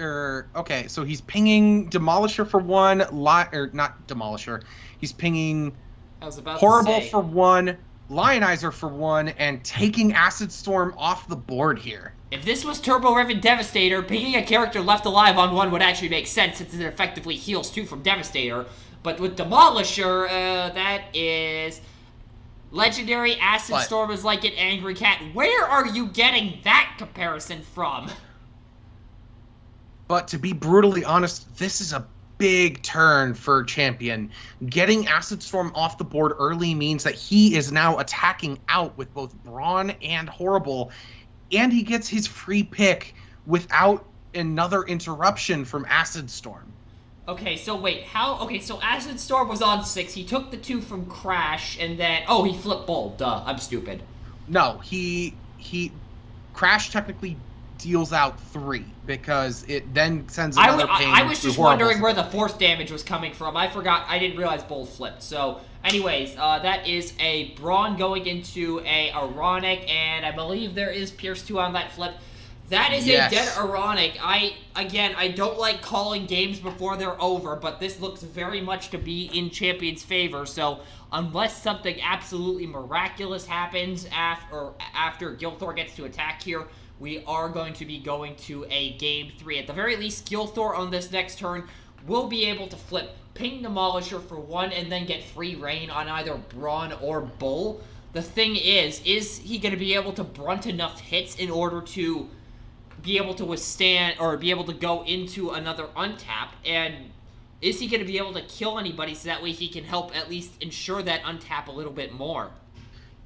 okay, so he's pinging Demolisher for 1, not Demolisher. He's pinging Horrible for 1, Lionizer for 1, and taking Acid Storm off the board here. If this was Turbo Riven Devastator, picking a character left alive on 1 would actually make sense since it effectively heals 2 from Devastator. But with Demolisher, that is Legendary. Acid Storm is like an angry cat. Where are you getting that comparison from? But to be brutally honest, this is a big turn for Champion. Getting Acid Storm off the board early means that he is now attacking out with both Brawn and Horrible. And he gets his free pick without another interruption from Acid Storm. Okay, so wait, how? Okay, so Acid Storm was on 6. He took the 2 from Crash, and then he flipped Bull. Duh, I'm stupid. No, Crash technically deals out 3 because it then sends another pain. I was just wondering where the force damage was coming from. I forgot. I didn't realize Bull flipped. So, anyways, that is a Brawn going into a Ironic, and I believe there is Pierce 2 on that flip. That is a dead Ironic. I don't like calling games before they're over, but this looks very much to be in Champion's favor. So, unless something absolutely miraculous happens after Gilthor gets to attack here, we are going to be going to a Game 3. At the very least, Gilthor on this next turn will be able to flip Ping Demolisher for 1 and then get free reign on either Brawn or Bull. The thing is he going to be able to brunt enough hits in order to be able to withstand or be able to go into another untap? And is he going to be able to kill anybody so that way he can help at least ensure that untap a little bit more?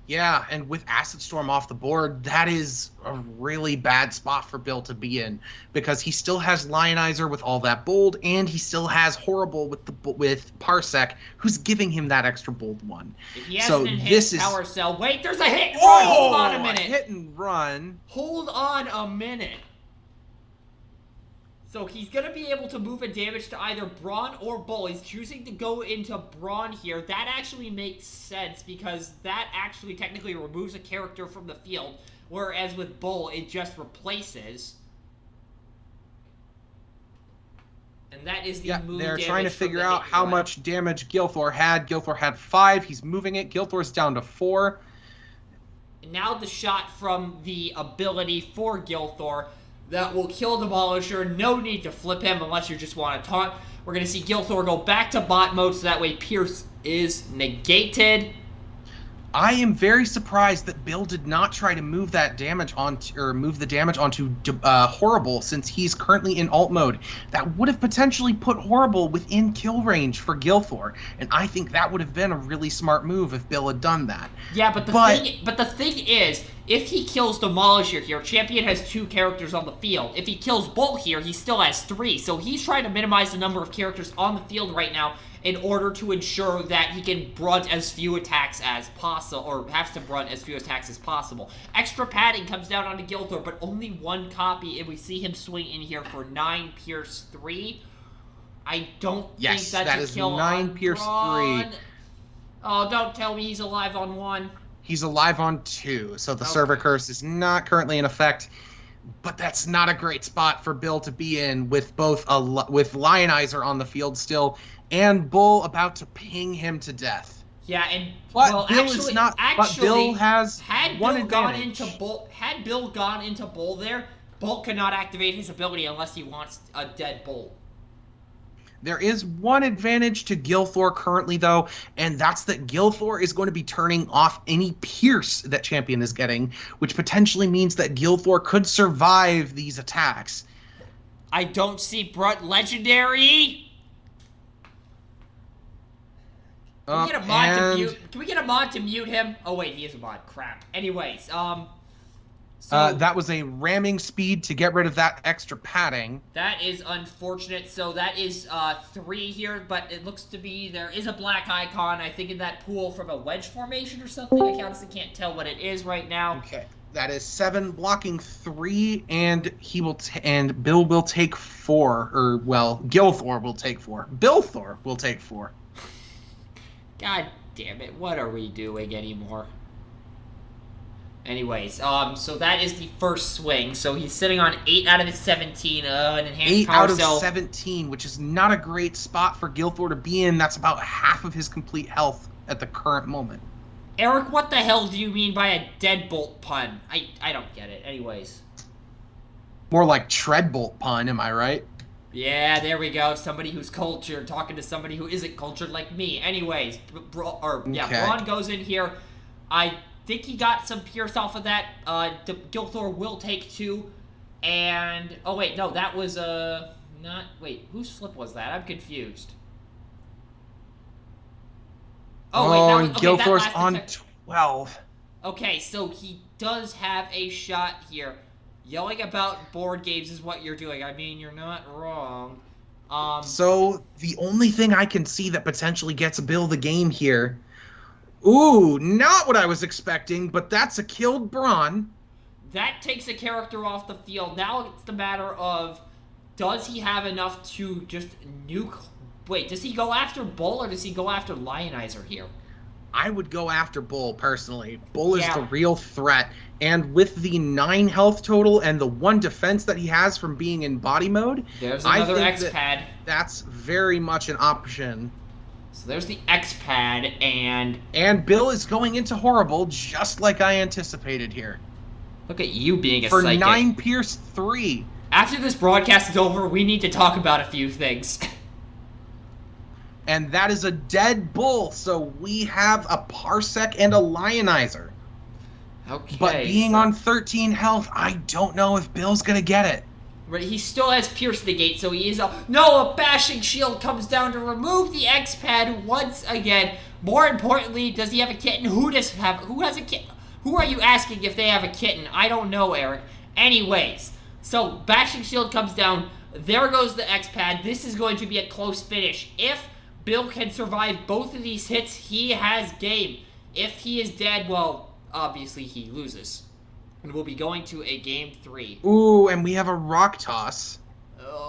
Yeah, and with Acid Storm off the board, that is a really bad spot for Bill to be in because he still has Lionizer with all that bold, and he still has Horrible with Parsec, who's giving him that extra bold 1. If he has an enhanced power cell, wait, there's a hit! Hold on a minute. Hit and run. Hold on a minute. So he's going to be able to move a damage to either Brawn or Bull. He's choosing to go into Brawn here. That actually makes sense because that actually technically removes a character from the field. Whereas with Bull, it just replaces. And that is the move they're damage trying to from figure the out how much damage Gilthor had. Gilthor had 5. He's moving it. Gilthor's down to 4. And now the shot from the ability for Gilthor. That will kill Demolisher. No need to flip him unless you just want to taunt. We're going to see Gilthor go back to bot mode so that way Pierce is negated. I am very surprised that Bill did not try to move that damage move the damage onto Horrible since he's currently in alt mode. That would have potentially put Horrible within kill range for Gilthor, and I think that would have been a really smart move if Bill had done that. Yeah, but the thing is, if he kills Demolisher here, Champion has 2 characters on the field. If he kills Bull here, he still has 3. So he's trying to minimize the number of characters on the field right now in order to ensure that he can brunt as few attacks as possible, or has to brunt as few attacks as possible. Extra padding comes down onto Gilthor, but only 1 copy, and we see him swing in here for 9 Pierce 3. I don't think that's a kill 9 Pierce 3. Oh, don't tell me he's alive on 1. He's alive on 2, so the server curse is not currently in effect. But that's not a great spot for Bill to be in with both with Lionizer on the field still and Bull about to ping him to death. Yeah, and but Bill has had one Bill advantage. Had Bill gone into Bull there, Bull cannot activate his ability unless he wants a dead Bull. There is one advantage to Gilthor currently, though, and that's that Gilthor is going to be turning off any Pierce that Champion is getting, which potentially means that Gilthor could survive these attacks. I don't see Brunt Legendary. Can we get a mod to mute? Can we get a mod to mute him? Oh wait, he is a mod. Crap. Anyways, so that was a ramming speed to get rid of that extra padding. That is unfortunate. So that is 3 here, but it looks to be there is a black icon. I think in that pool from a wedge formation or something. I honestly can't tell what it is right now. Okay, that is 7 blocking 3, and and Bill will take 4, or well, Gilthor will take 4. Billthor will take 4. God damn it! What are we doing anymore? Anyways, so that is the first swing. So he's sitting on 8 out of his 17. An enhanced 8 power out of cell. 17, which is not a great spot for Gilthor to be in. That's about half of his complete health at the current moment. Eric, what the hell do you mean by a deadbolt pun? I don't get it. Anyways. More like treadbolt pun, am I right? Yeah, there we go. Somebody who's cultured talking to somebody who isn't cultured like me. Anyways, Braun goes in here. I think he got some Pierce off of that. Gilthor will take 2. And, oh wait, no, that was, not, wait, whose flip was that? I'm confused. Oh, wait, that was, okay, Gilthor's on 12. Okay, so he does have a shot here. Yelling about board games is what you're doing. I mean, you're not wrong. So, the only thing I can see that potentially gets Bill the game here... Ooh, not what I was expecting, but that's a killed Brawn. That takes a character off the field. Now it's the matter of, does he have enough to just nuke... Wait, does he go after Bull or does he go after Lionizer here? I would go after Bull, personally. Bull is the real threat. And with the 9 health total and the 1 defense that he has from being in body mode... There's another X-Pad. That's very much an option. So there's the X-Pad, and... And Bill is going into Horrible, just like I anticipated here. Look at you being a for psychic. 9 Pierce 3. After this broadcast is over, we need to talk about a few things. And that is a dead Bull, so we have a Parsec and a Lionizer. Okay. But being on 13 health, I don't know if Bill's gonna get it. Right, he still has Pierce Negate, so he is a Bashing Shield comes down to remove the X-Pad once again. More importantly, does he have a kitten? Who has a kitten? Who are you asking if they have a kitten? I don't know, Eric. Anyways, so Bashing Shield comes down. There goes the X-Pad. This is going to be a close finish. If Bill can survive both of these hits, he has game. If he is dead, well, obviously he loses. And we'll be going to a game 3. Ooh, and we have a Rock Toss.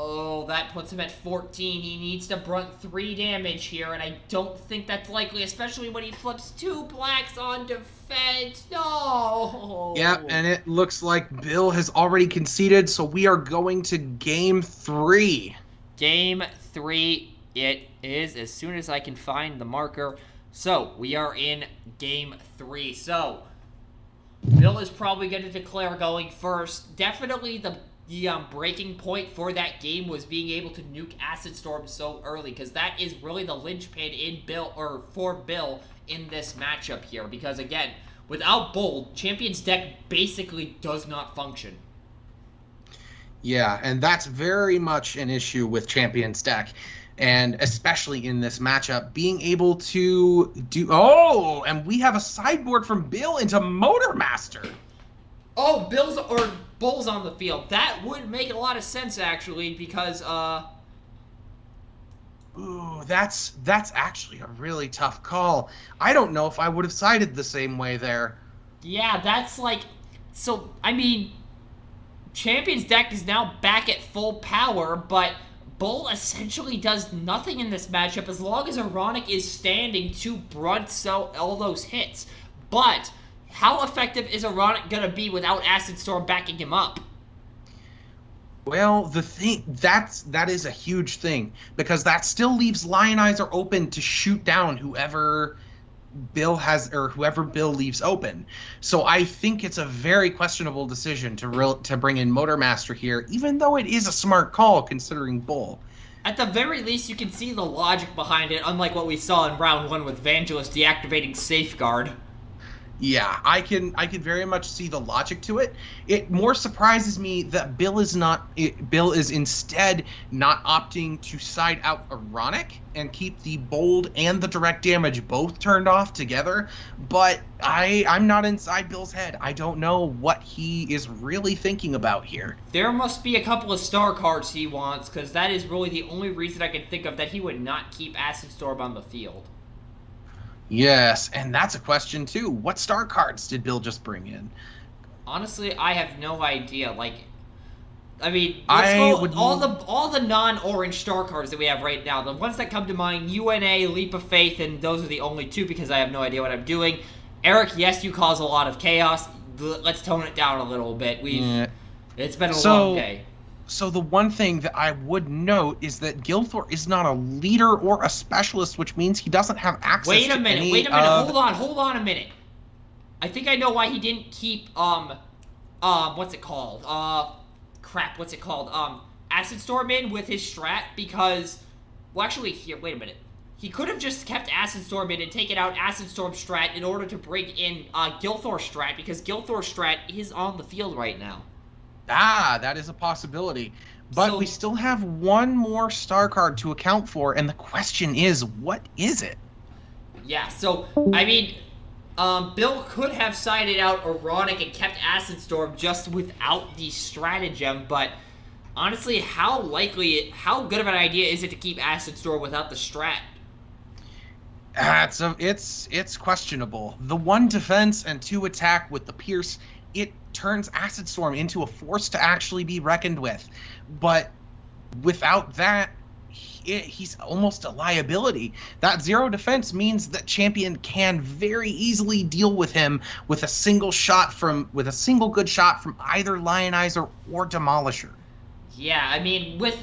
Oh, that puts him at 14. He needs to brunt 3 damage here, and I don't think that's likely, especially when he flips 2 blacks on defense. No! Yep, and it looks like Bill has already conceded, so we are going to Game 3. Game 3 it is, as soon as I can find the marker. So, we are in Game 3. So, Bill is probably going to declare going first. Definitely the breaking point for that game was being able to nuke Acid Storm so early, because that is really the linchpin for Bill in this matchup here. Because again, without Bold, Champion's deck basically does not function. Yeah, and that's very much an issue with Champion's deck. And especially in this matchup, being able to do... Oh, and we have a sideboard from Bill into Motormaster. Oh, Bull's on the field. That would make a lot of sense, actually, because, Ooh, that's actually a really tough call. I don't know if I would have sided the same way there. Yeah, that's like... So, I mean, Champion's deck is now back at full power, but Bull essentially does nothing in this matchup as long as Ironic is standing to brunt all those hits. But how effective is Ironic gonna be without Acid Storm backing him up? Well, that is a huge thing, because that still leaves Lionizer open to shoot down whoever Bill leaves open. So I think it's a very questionable decision to bring in Motormaster here, even though it is a smart call considering Bull. At the very least, you can see the logic behind it, unlike what we saw in round 1 with Vangelis deactivating Safeguard. Yeah, I can very much see the logic to it. It more surprises me that Bill is instead not opting to side out Ironic and keep the Bold and the direct damage both turned off together. But I'm not inside Bill's head. I don't know what he is really thinking about here. There must be a couple of star cards he wants, because that is really the only reason I can think of that he would not keep Acid Storm on the field. Yes, and that's a question too. What star cards did Bill just bring in? Honestly, I have no idea. Like, I mean, all the non-orange star cards that we have right now. The ones that come to mind: UNA, Leap of Faith, and those are the only 2 because I have no idea what I'm doing. Eric, yes, you cause a lot of chaos. Let's tone it down a little bit. It's been a long day. So the one thing that I would note is that Gilthor is not a leader or a specialist, which means he doesn't have access to any Wait a minute, hold on a minute. I think I know why he didn't keep, what's it called? Acid Storm in with his strat, because, well, actually, here, wait a minute. He could have just kept Acid Storm in and taken out Acid Storm strat in order to bring in, Gilthor strat, because Gilthor strat is on the field right now. Ah, that is a possibility. But we still have one more star card to account for, and the question is, what is it? Yeah, so, I mean, Bill could have sided out Ironic and kept Acid Storm just without the stratagem, but honestly, how good of an idea is it to keep Acid Storm without the strat? It's questionable. The 1 defense and 2 attack with the Pierce, it turns Acid Storm into a force to actually be reckoned with. But without that, he's almost a liability. That 0 defense means that Champion can very easily deal with him with a single good shot from either Lionizer or Demolisher. Yeah, I mean, with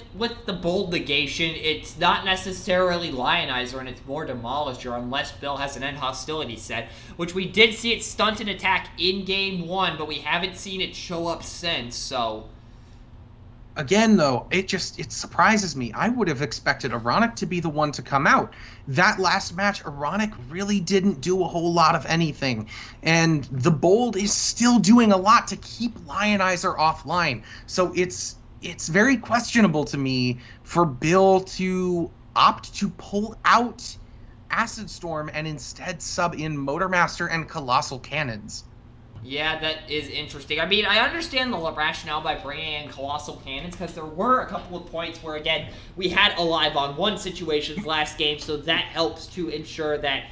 the Bold negation, it's not necessarily Lionizer, and it's more Demolisher, unless Bill has an end hostility set, which we did see it stunt an attack in Game 1, but we haven't seen it show up since, so... Again, though, it surprises me. I would have expected Ironic to be the one to come out. That last match, Ironic really didn't do a whole lot of anything, and the Bold is still doing a lot to keep Lionizer offline, so it's very questionable to me for Bill to opt to pull out Acid Storm and instead sub in Motormaster and Colossal Cannons. Yeah, that is interesting. I mean, I understand the rationale by bringing in Colossal Cannons, because there were a couple of points where, again, we had Alive on 1 situations last game, so that helps to ensure that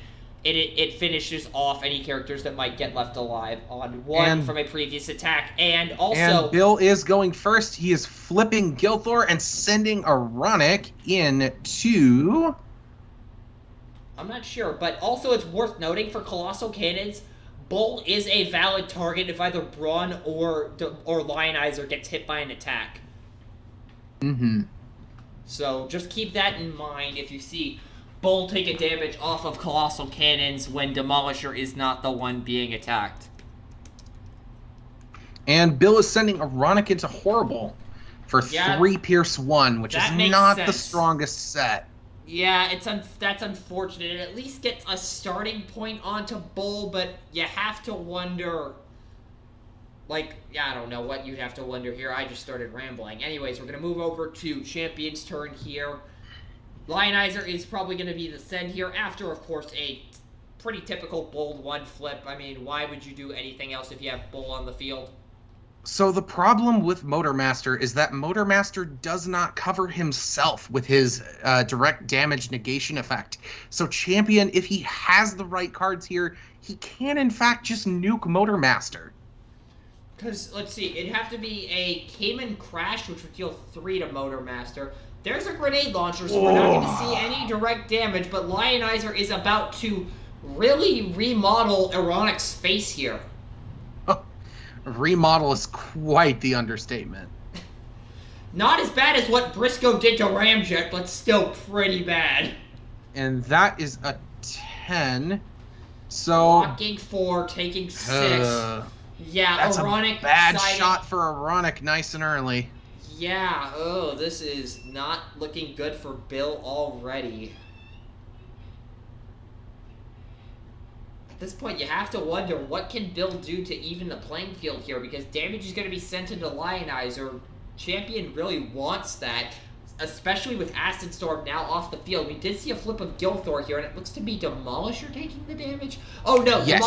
it finishes off any characters that might get left alive on one from a previous attack. And also... And Bill is going first. He is flipping Gilthor and sending Ironic into... I'm not sure, but also it's worth noting for Colossal Cannons, Bull is a valid target if either Brawn or Lionizer gets hit by an attack. Mm-hmm. So just keep that in mind if you see Bull take a damage off of Colossal Cannons when Demolisher is not the one being attacked. And Bill is sending Ironic into Horrible for 3 Pierce 1, which is not the strongest set. Yeah, that's unfortunate. It at least gets a starting point onto Bull, but you have to wonder... Like, yeah, I don't know what you'd have to wonder here. I just started rambling. Anyways, we're going to move over to Champion's turn here. Lionizer is probably going to be the send here after, of course, a pretty typical Bold 1 flip. I mean, why would you do anything else if you have Bull on the field? So the problem with Motormaster is that Motormaster does not cover himself with his direct damage negation effect. So Champion, if he has the right cards here, he can, in fact, just nuke Motormaster. Because, let's see, it'd have to be a Cayman Crash, which would deal 3 to Motormaster. There's a Grenade Launcher, so we're not going to see any direct damage, but Lionizer is about to really remodel Ironic's face here. Remodel is quite the understatement. Not as bad as what Briscoe did to Ramjet, but still pretty bad. And that is a 10. So... Blocking 4, taking 6. Yeah, that's Ironic. A bad shot for Ironic nice and early. Yeah, oh, this is not looking good for Bill already. At this point, you have to wonder, what can Bill do to even the playing field here? Because damage is going to be sent into Lionizer. Champion really wants that, especially with Acid Storm now off the field. We did see a flip of Gilthor here, and it looks to be Demolisher taking the damage. Oh, no, yes.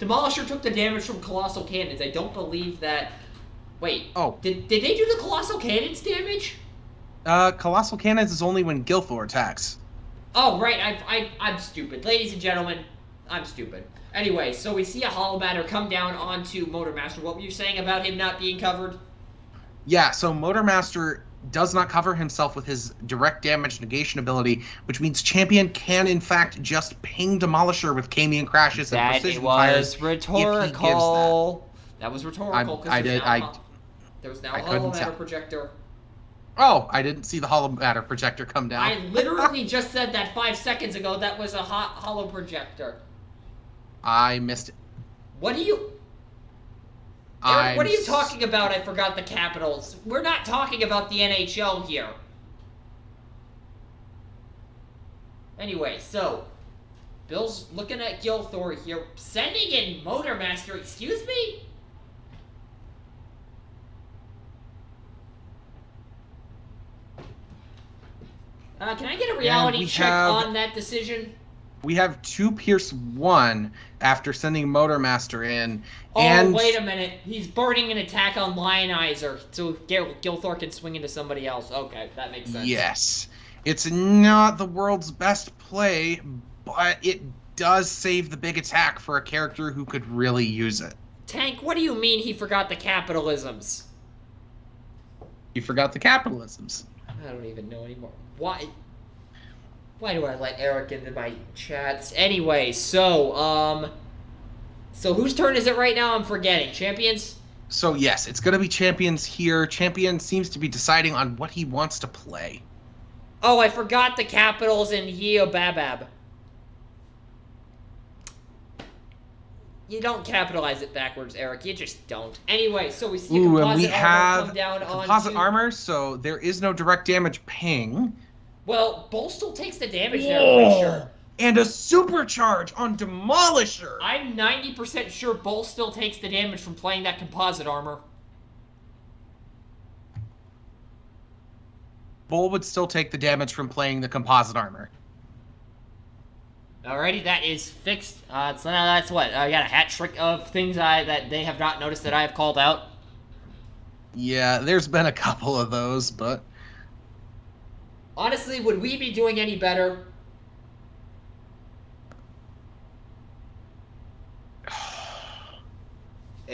Demolisher took the damage from Colossal Cannons. I don't believe that... Wait, did they do the Colossal Cannons damage? Colossal Cannons is only when Gilthor attacks. Oh, right, I'm stupid. Ladies and gentlemen, I'm stupid. Anyway, so we see a Hollow Matter come down onto Motormaster. What were you saying about him not being covered? Yeah, so Motormaster does not cover himself with his direct damage negation ability, which means Champion can, in fact, just ping Demolisher with Cayman Crashes and Precision Fires. That was rhetorical. That was rhetorical. There was now a Hollow Matter projector. Oh, I didn't see the Hollow Matter projector come down. I literally just said that 5 seconds ago. That was a hollow projector. I missed it. What are you... Eric, what are you talking about? I forgot the Capitals. We're not talking about the NHL here. Anyway, so... Bill's looking at Gilthor here. Sending in Motormaster, excuse me? Can I get a reality check on that decision? We have 2 Pierce 1 after sending Motormaster in. Oh, wait a minute. He's burning an attack on Lionizer, so Gilthor can swing into somebody else. Okay, that makes sense. Yes. It's not the world's best play, but it does save the big attack for a character who could really use it. Tank, what do you mean he forgot the capitalisms? You forgot the capitalisms. I don't even know anymore. Why do I let Eric into my chats? Anyway, so whose turn is it right now? I'm forgetting. Champions? So, yes, it's going to be Champions here. Champion seems to be deciding on what he wants to play. Oh, I forgot the Capitals and Yeobabab. You don't capitalize it backwards, Eric. You just don't. Anyway, so we see composite armor come down on composite armor, so there is no direct damage ping. Well, Bull still takes the damage there, I'm pretty sure. And a supercharge on Demolisher. I'm 90% sure Bull still takes the damage from playing that composite armor. Bull would still take the damage from playing the composite armor. Alrighty, that is fixed. So now that's what? I got a hat trick of things that they have not noticed that I have called out. Yeah, there's been a couple of those, but... Honestly, would we be doing any better?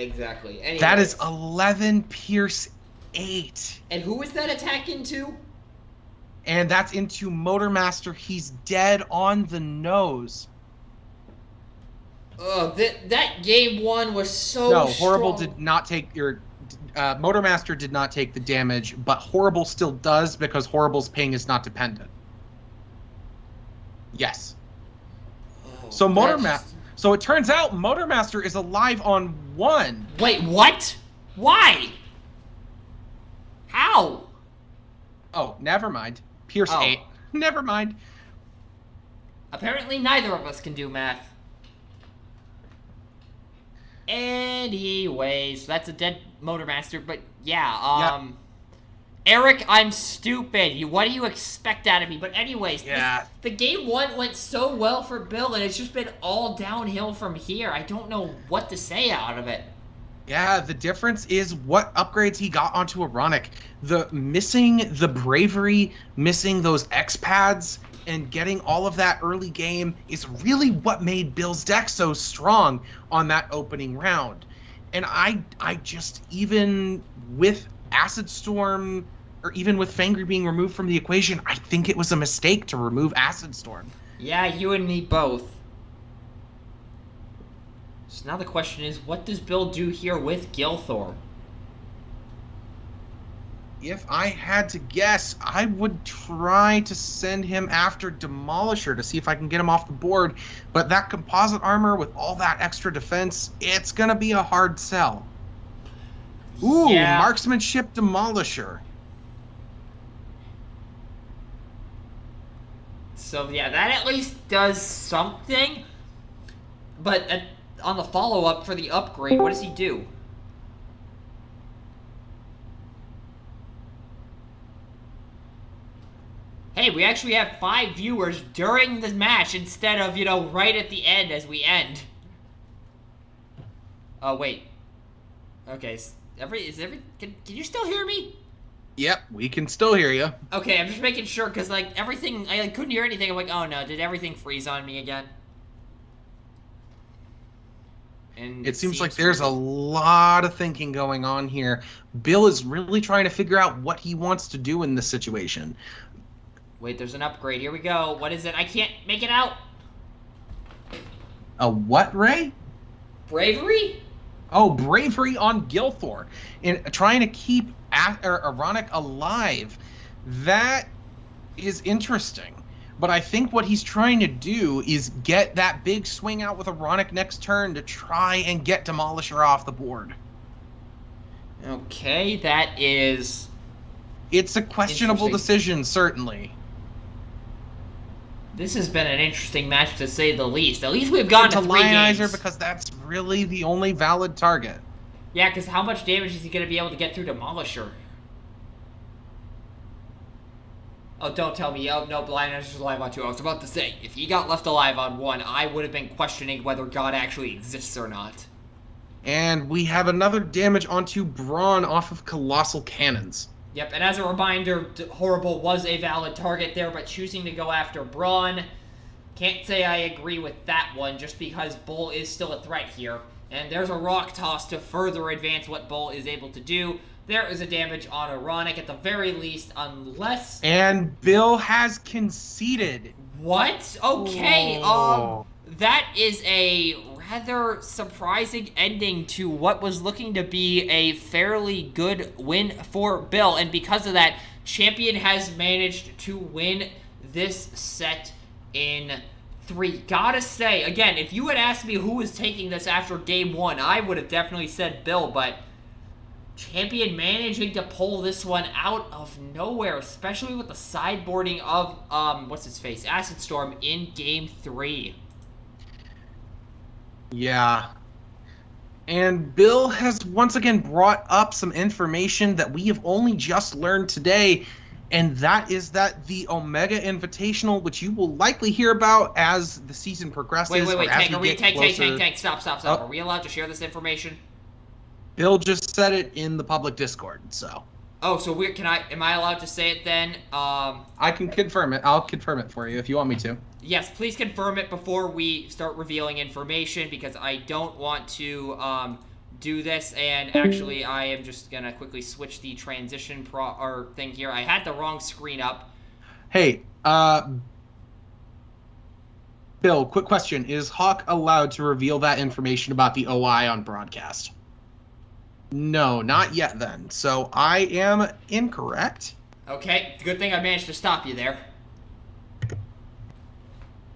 Exactly. Anyways. That is 11 Pierce 8. And who is that attack into? And that's into Motormaster. He's dead on the nose. Oh, that game 1 was so No, strong. Horrible did not take your... Motormaster did not take the damage, but Horrible still does because Horrible's ping is not dependent. Yes. Oh, So it turns out Motormaster is alive on 1. Wait, what? Why? How? Oh, never mind. Pierce 8. Never mind. Apparently neither of us can do math. Anyways, that's a dead Motormaster, but yeah, Eric, I'm stupid. What do you expect out of me? But anyways, the game 1 went so well for Bill, and it's just been all downhill from here. I don't know what to say out of it. Yeah, the difference is what upgrades he got onto Ironic. Missing the bravery, missing those X-pads, and getting all of that early game is really what made Bill's deck so strong on that opening round. And I just, even with Acid Storm, or even with Fangry being removed from the equation, I think it was a mistake to remove Acid Storm. Yeah, you and me both. So now the question is, what does Bill do here with Gilthor? If I had to guess, I would try to send him after Demolisher to see if I can get him off the board. But that composite armor with all that extra defense, it's going to be a hard sell. Ooh, yeah. Marksmanship Demolisher. So yeah, that at least does something. But on the follow-up for the upgrade, what does he do? Hey, we actually have 5 viewers during the match instead of, right at the end as we end. Oh, wait. Okay, can you still hear me? Yep, we can still hear you. Okay, I'm just making sure, because, everything, I couldn't hear anything. I'm like, oh no, did everything freeze on me again? And it seems like there's a lot of thinking going on here. Bill is really trying to figure out what he wants to do in this situation. Wait, there's an upgrade. Here we go. What is it? I can't make it out. A what, Ray? Bravery? Oh, bravery on Gilthor. And trying to keep Ironic alive. That is interesting. But I think what he's trying to do is get that big swing out with Ironic next turn to try and get Demolisher off the board. Okay, that is... It's a questionable decision, certainly. This has been an interesting match, to say the least. At least we've gone to 3 games. Lionizer, because that's really the only valid target. Yeah, because how much damage is he going to be able to get through Demolisher? Oh, don't tell me. Oh, no, Lionizer's alive on 2. I was about to say, if he got left alive on 1, I would have been questioning whether God actually exists or not. And we have another damage onto Brawn off of Colossal Cannons. Yep, and as a reminder, Horrible was a valid target there, but choosing to go after Brawn, can't say I agree with that one, just because Bull is still a threat here. And there's a Rock Toss to further advance what Bull is able to do. There is a damage on Ironic at the very least, unless... And Bill has conceded. What? Okay, oh. That is a rather surprising ending to what was looking to be a fairly good win for Bill. And because of that, Champion has managed to win this set in 3. Gotta say, again, if you had asked me who was taking this after game 1, I would have definitely said Bill, but Champion managing to pull this one out of nowhere, especially with the sideboarding of, what's-his-face, Acid Storm in game 3. Yeah. And Bill has once again brought up some information that we have only just learned today, and that is that the Omega Invitational, which you will likely hear about as the season progresses. Wait, Tank, stop. Oh. Are we allowed to share this information? Bill just said it in the public Discord, so. Oh, so am I allowed to say it then? I can confirm it. I'll confirm it for you if you want me to. Yes, please confirm it before we start revealing information, because I don't want to do this, and actually I am just gonna quickly switch the transition thing here. I had the wrong screen up. Hey, Bill, quick question. Is Hawk allowed to reveal that information about the OI on broadcast? No, not yet then. So I am incorrect. Okay, good thing I managed to stop you there.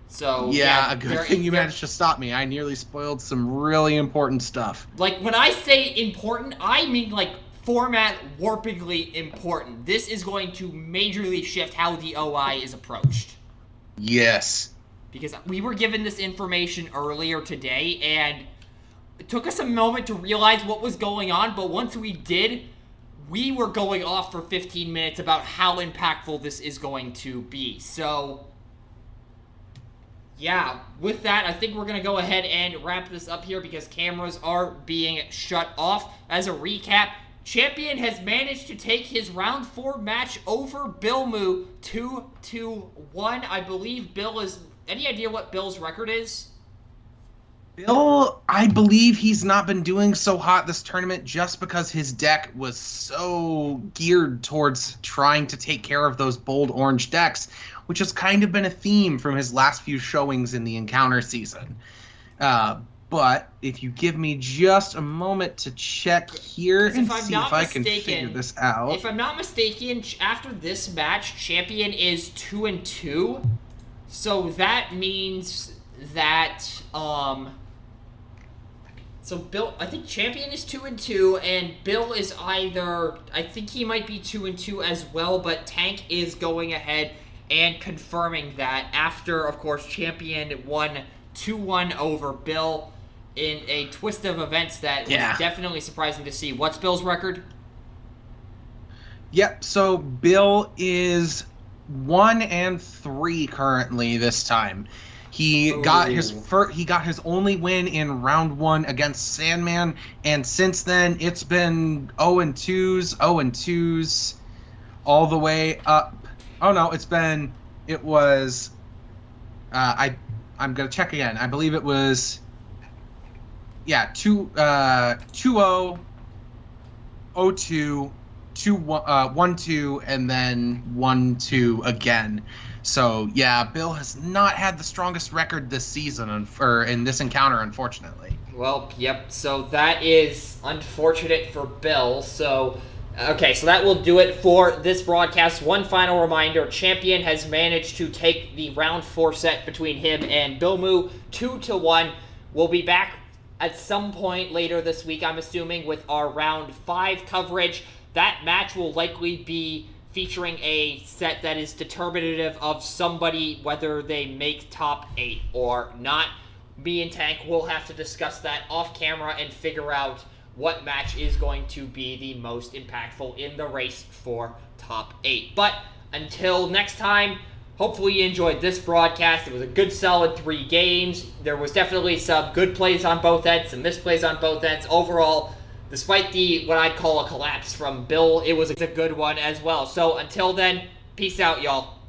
So yeah, a good thing you managed to stop me. I nearly spoiled some really important stuff. Like, when I say important, I mean, like, format warpingly important. This is going to majorly shift how the OI is approached. Yes. Because we were given this information earlier today, and it took us a moment to realize what was going on, but once we did, we were going off for 15 minutes about how impactful this is going to be. So, yeah, with that, I think we're going to go ahead and wrap this up here because cameras are being shut off. As a recap, Champion has managed to take his round 4 match over Billmoo 2-1. I believe Bill is... Any idea what Bill's record is? Bill, I believe he's not been doing so hot this tournament just because his deck was so geared towards trying to take care of those bold orange decks, which has kind of been a theme from his last few showings in the encounter season. But if you give me just a moment to check here and see if I can figure this out. If I'm not mistaken, after this match, Champion is 2-2. So that means that, so Bill, I think Champion is 2-2, and Bill is either, I think he might be 2-2 as well, but Tank is going ahead and confirming that after, of course, Champion won 2-1 over Bill in a twist of events that was definitely surprising to see. What's Bill's record? Yep, so Bill is 1-3 currently this time. He got his only win in round 1 against Sandman, and since then it's been 0-2s all the way up. Oh no, I'm gonna check again. I believe it was 2-0, 0-2, 2-1, 1-2, and then 1-2 again. So yeah, Bill has not had the strongest record this season, or in this encounter, unfortunately. Well, yep. So that is unfortunate for Bill. So, okay, so that will do it for this broadcast. One final reminder: Champion has managed to take the round 4 set between him and Billmoo 2-1. We'll be back at some point later this week, I'm assuming, with our round 5 coverage. That match will likely be featuring a set that is determinative of somebody, whether they make top 8 or not. Me and Tank will have to discuss that off camera and figure out what match is going to be the most impactful in the race for top 8. But until next time, hopefully you enjoyed this broadcast. It was a good solid 3 games. There was definitely some good plays on both ends, some misplays on both ends. Overall, despite the what I'd call a collapse from Bill, it was a good one as well. So until then, peace out, y'all.